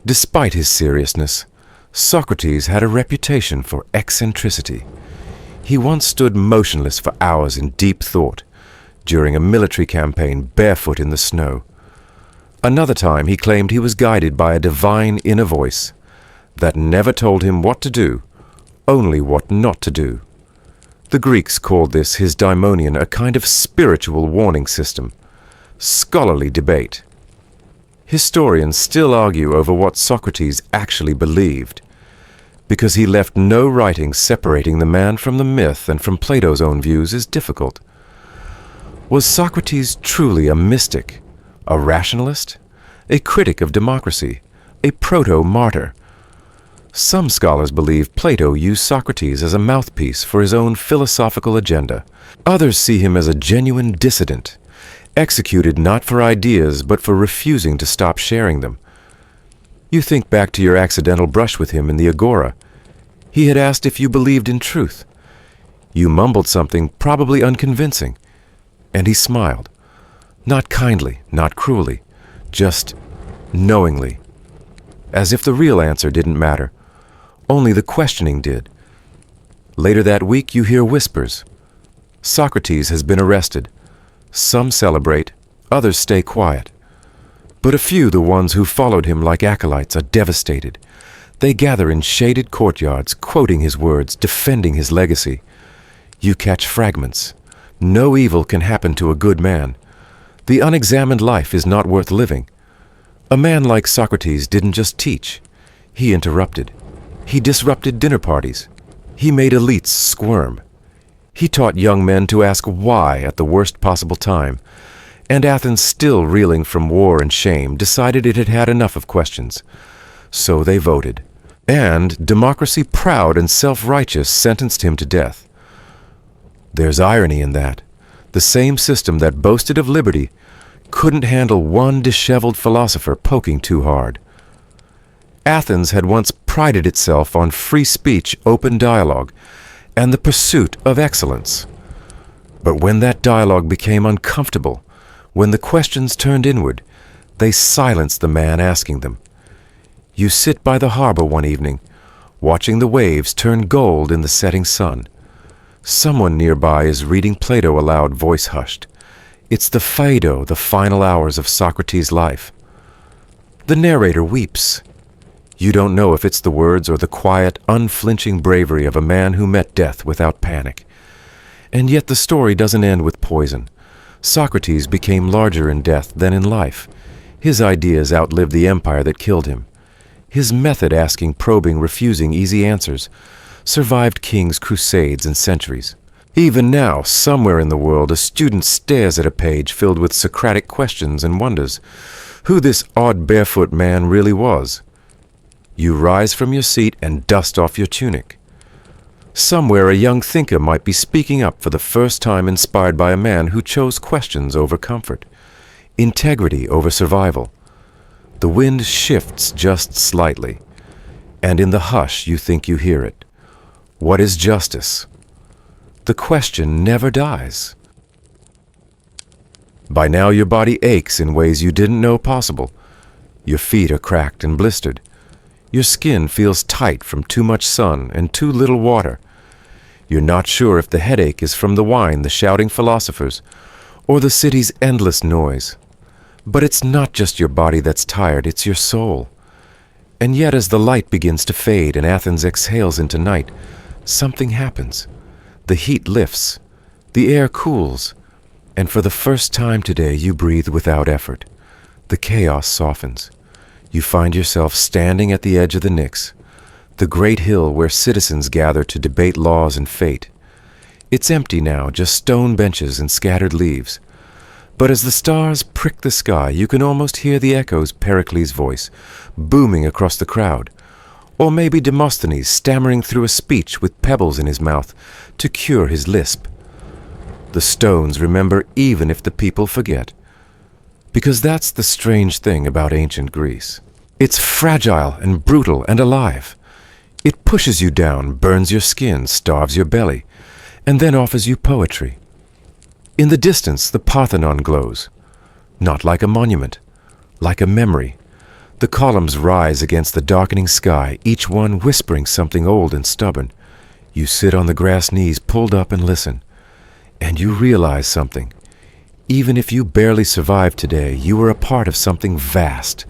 Despite his seriousness, Socrates had a reputation for eccentricity. He once stood motionless for hours in deep thought during a military campaign barefoot in the snow. Another time he claimed he was guided by a divine inner voice that never told him what to do, only what not to do. The Greeks called this his daimonion, a kind of spiritual warning system. Scholarly debate. Historians still argue over what Socrates actually believed, because he left no writing separating the man from the myth, and from Plato's own views is difficult. Was Socrates truly a mystic, a rationalist, a critic of democracy, a proto-martyr? Some scholars believe Plato used Socrates as a mouthpiece for his own philosophical agenda. Others see him as a genuine dissident, executed not for ideas but for refusing to stop sharing them. You think back to your accidental brush with him in the agora. He had asked if you believed in truth. You mumbled something probably unconvincing, and he smiled. Not kindly, not cruelly, just knowingly, as if the real answer didn't matter. Only the questioning did. Later that week you hear whispers. Socrates has been arrested. Some celebrate, others stay quiet. But a few, the ones who followed him like acolytes, are devastated. They gather in shaded courtyards, quoting his words, defending his legacy. You catch fragments. No evil can happen to a good man. The unexamined life is not worth living. A man like Socrates didn't just teach. He interrupted. He disrupted dinner parties. He made elites squirm. He taught young men to ask why at the worst possible time. And Athens, still reeling from war and shame, decided it had had enough of questions. So they voted. And democracy, proud and self-righteous, sentenced him to death. There's irony in that. The same system that boasted of liberty couldn't handle one disheveled philosopher poking too hard. Athens had once prided itself on free speech, open dialogue, and the pursuit of excellence. But when that dialogue became uncomfortable, when the questions turned inward, they silenced the man asking them. You sit by the harbor one evening, watching the waves turn gold in the setting sun. Someone nearby is reading Plato aloud, voice hushed. It's the Phaedo, the final hours of Socrates' life. The narrator weeps. You don't know if it's the words or the quiet, unflinching bravery of a man who met death without panic. And yet the story doesn't end with poison. Socrates became larger in death than in life. His ideas outlived the empire that killed him. His method, asking, probing, refusing easy answers, survived kings, crusades, and centuries. Even now, somewhere in the world, a student stares at a page filled with Socratic questions and wonders who this odd barefoot man really was. You rise from your seat and dust off your tunic. Somewhere a young thinker might be speaking up for the first time, inspired by a man who chose questions over comfort, integrity over survival. The wind shifts just slightly, and in the hush you think you hear it. What is justice? The question never dies. By now your body aches in ways you didn't know possible. Your feet are cracked and blistered. Your skin feels tight from too much sun and too little water. You're not sure if the headache is from the wine, the shouting philosophers, or the city's endless noise. But it's not just your body that's tired, it's your soul. And yet as the light begins to fade and Athens exhales into night, something happens. The heat lifts, the air cools, and for the first time today you breathe without effort. The chaos softens. You find yourself standing at the edge of the Nix, the great hill where citizens gather to debate laws and fate. It's empty now, just stone benches and scattered leaves. But as the stars prick the sky, you can almost hear the echoes of Pericles' voice, booming across the crowd. Or maybe Demosthenes stammering through a speech with pebbles in his mouth to cure his lisp. The stones remember even if the people forget. Because that's the strange thing about ancient Greece. It's fragile and brutal and alive. It pushes you down, burns your skin, starves your belly, and then offers you poetry. In the distance, the Parthenon glows. Not like a monument, like a memory. The columns rise against the darkening sky, each one whispering something old and stubborn. You sit on the grass knees, pulled up, and listen. And you realize something. Even if you barely survive today, you are a part of something vast.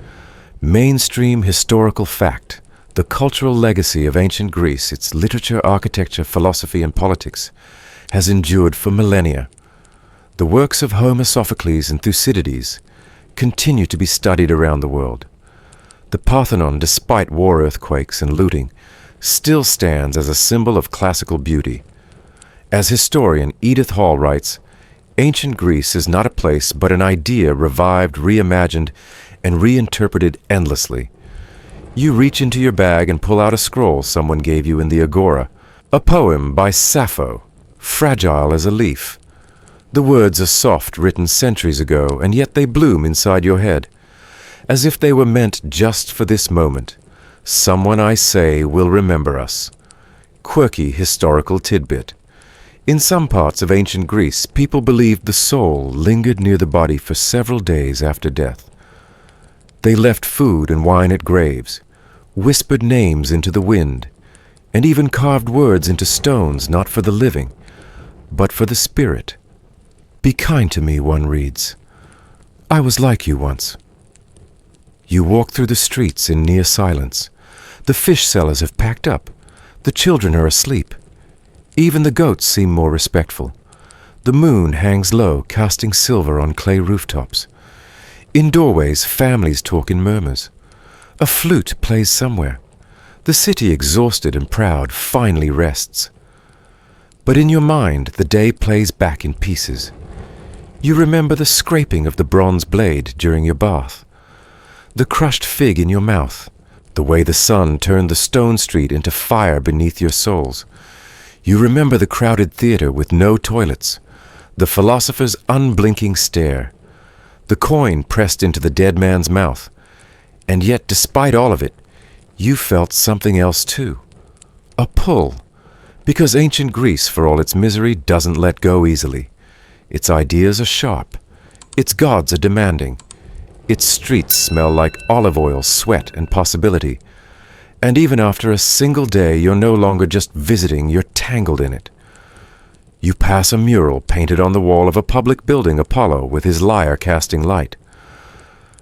Mainstream historical fact. The cultural legacy of ancient Greece, its literature, architecture, philosophy, and politics, has endured for millennia. The works of Homer, Sophocles, and Thucydides continue to be studied around the world. The Parthenon, despite war, earthquakes, and looting, still stands as a symbol of classical beauty. As historian Edith Hall writes, ancient Greece is not a place but an idea revived, reimagined, and reinterpreted endlessly. You reach into your bag and pull out a scroll someone gave you in the agora, a poem by Sappho, fragile as a leaf. The words are soft, written centuries ago, and yet they bloom inside your head, as if they were meant just for this moment. Someone, I say, will remember us. Quirky historical tidbit. In some parts of ancient Greece, people believed the soul lingered near the body for several days after death. They left food and wine at graves, whispered names into the wind, and even carved words into stones, not for the living, but for the spirit. Be kind to me, one reads. I was like you once. You walk through the streets in near silence. The fish sellers have packed up. The children are asleep. Even the goats seem more respectful. The moon hangs low, casting silver on clay rooftops. In doorways, families talk in murmurs. A flute plays somewhere. The city, exhausted and proud, finally rests. But in your mind, the day plays back in pieces. You remember the scraping of the bronze blade during your bath, the crushed fig in your mouth, the way the sun turned the stone street into fire beneath your soles. You remember the crowded theater with no toilets, the philosopher's unblinking stare, the coin pressed into the dead man's mouth. And yet, despite all of it, you felt something else too. A pull. Because ancient Greece, for all its misery, doesn't let go easily. Its ideas are sharp. Its gods are demanding. Its streets smell like olive oil, sweat, and possibility. And even after a single day, you're no longer just visiting, you're tangled in it. You pass a mural painted on the wall of a public building, Apollo, with his lyre casting light.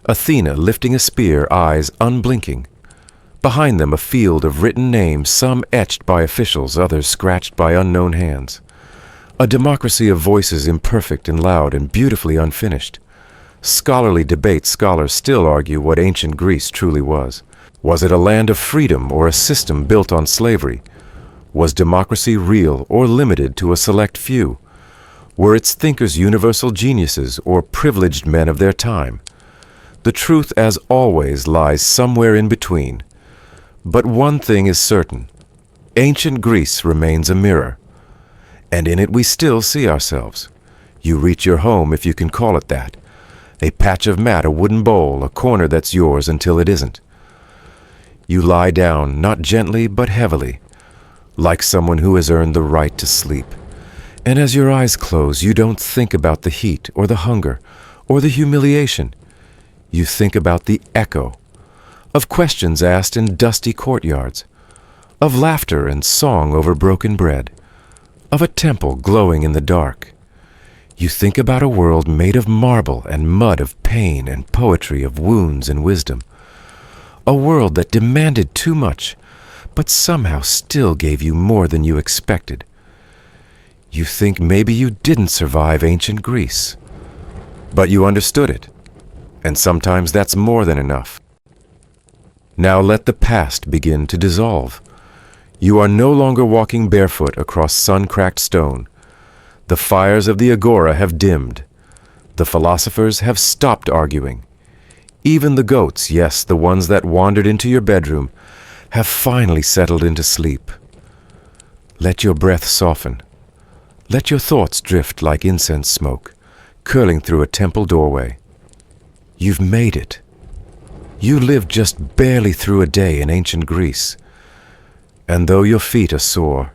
Athena lifting a spear, eyes unblinking. Behind them a field of written names, some etched by officials, others scratched by unknown hands. A democracy of voices imperfect and loud and beautifully unfinished. Scholarly debate scholars still argue what ancient Greece truly was. Was it a land of freedom or a system built on slavery? Was democracy real or limited to a select few? Were its thinkers universal geniuses or privileged men of their time? The truth, as always, lies somewhere in between. But one thing is certain. Ancient Greece remains a mirror, and in it we still see ourselves. You reach your home, if you can call it that. A patch of mat, a wooden bowl, a corner that's yours until it isn't. You lie down, not gently but heavily, like someone who has earned the right to sleep. And as your eyes close, you don't think about the heat or the hunger or the humiliation. You think about the echo of questions asked in dusty courtyards, of laughter and song over broken bread, of a temple glowing in the dark. You think about a world made of marble and mud, of pain and poetry, of wounds and wisdom. A world that demanded too much, but somehow still gave you more than you expected. You think maybe you didn't survive ancient Greece, but you understood it, and sometimes that's more than enough. Now let the past begin to dissolve. You are no longer walking barefoot across sun-cracked stone. The fires of the agora have dimmed. The philosophers have stopped arguing. Even the goats, yes, the ones that wandered into your bedroom, have finally settled into sleep. Let your breath soften. Let your thoughts drift like incense smoke, curling through a temple doorway. You've made it. You lived just barely through a day in ancient Greece. And though your feet are sore,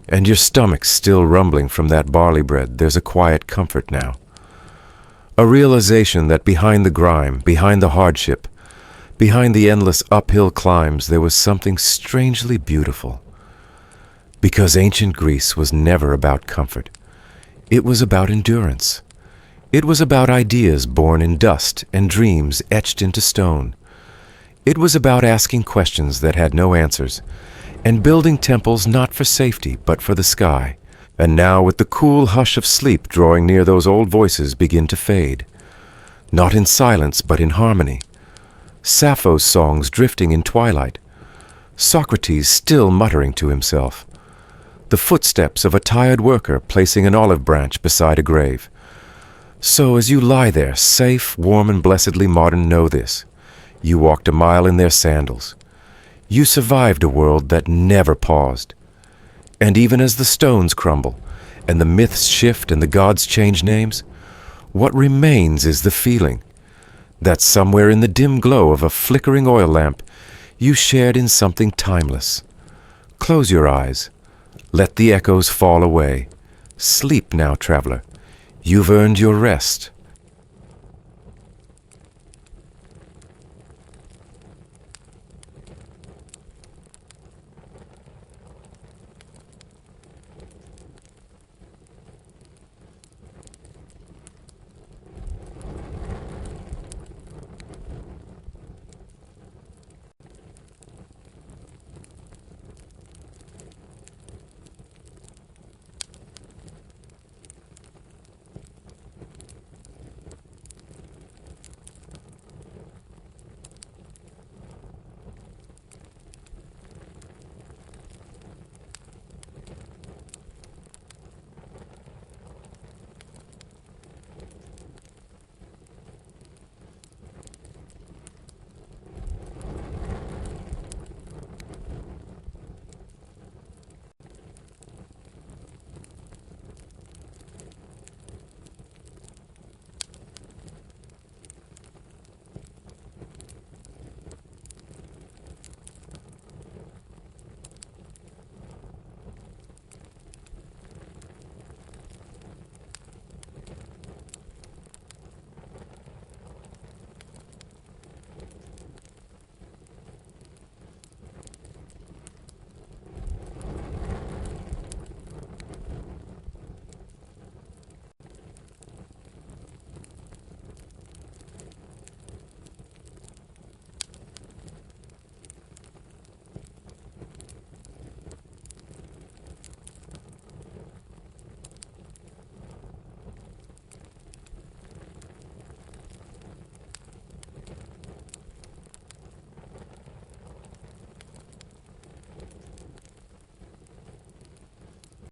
and your stomach's still rumbling from that barley bread, there's a quiet comfort now. A realization that behind the grime, behind the hardship, behind the endless uphill climbs, there was something strangely beautiful. Because ancient Greece was never about comfort. It was about endurance. It was about ideas born in dust and dreams etched into stone. It was about asking questions that had no answers, and building temples not for safety, but for the sky. And now, with the cool hush of sleep drawing near, those old voices begin to fade. Not in silence, but in harmony. Sappho's songs drifting in twilight. Socrates still muttering to himself. The footsteps of a tired worker placing an olive branch beside a grave. So as you lie there, safe, warm, and blessedly modern, know this. You walked a mile in their sandals. You survived a world that never paused. And even as the stones crumble, and the myths shift and the gods change names, what remains is the feeling that somewhere in the dim glow of a flickering oil lamp, you shared in something timeless. Close your eyes. Let the echoes fall away. Sleep now, traveler. You've earned your rest.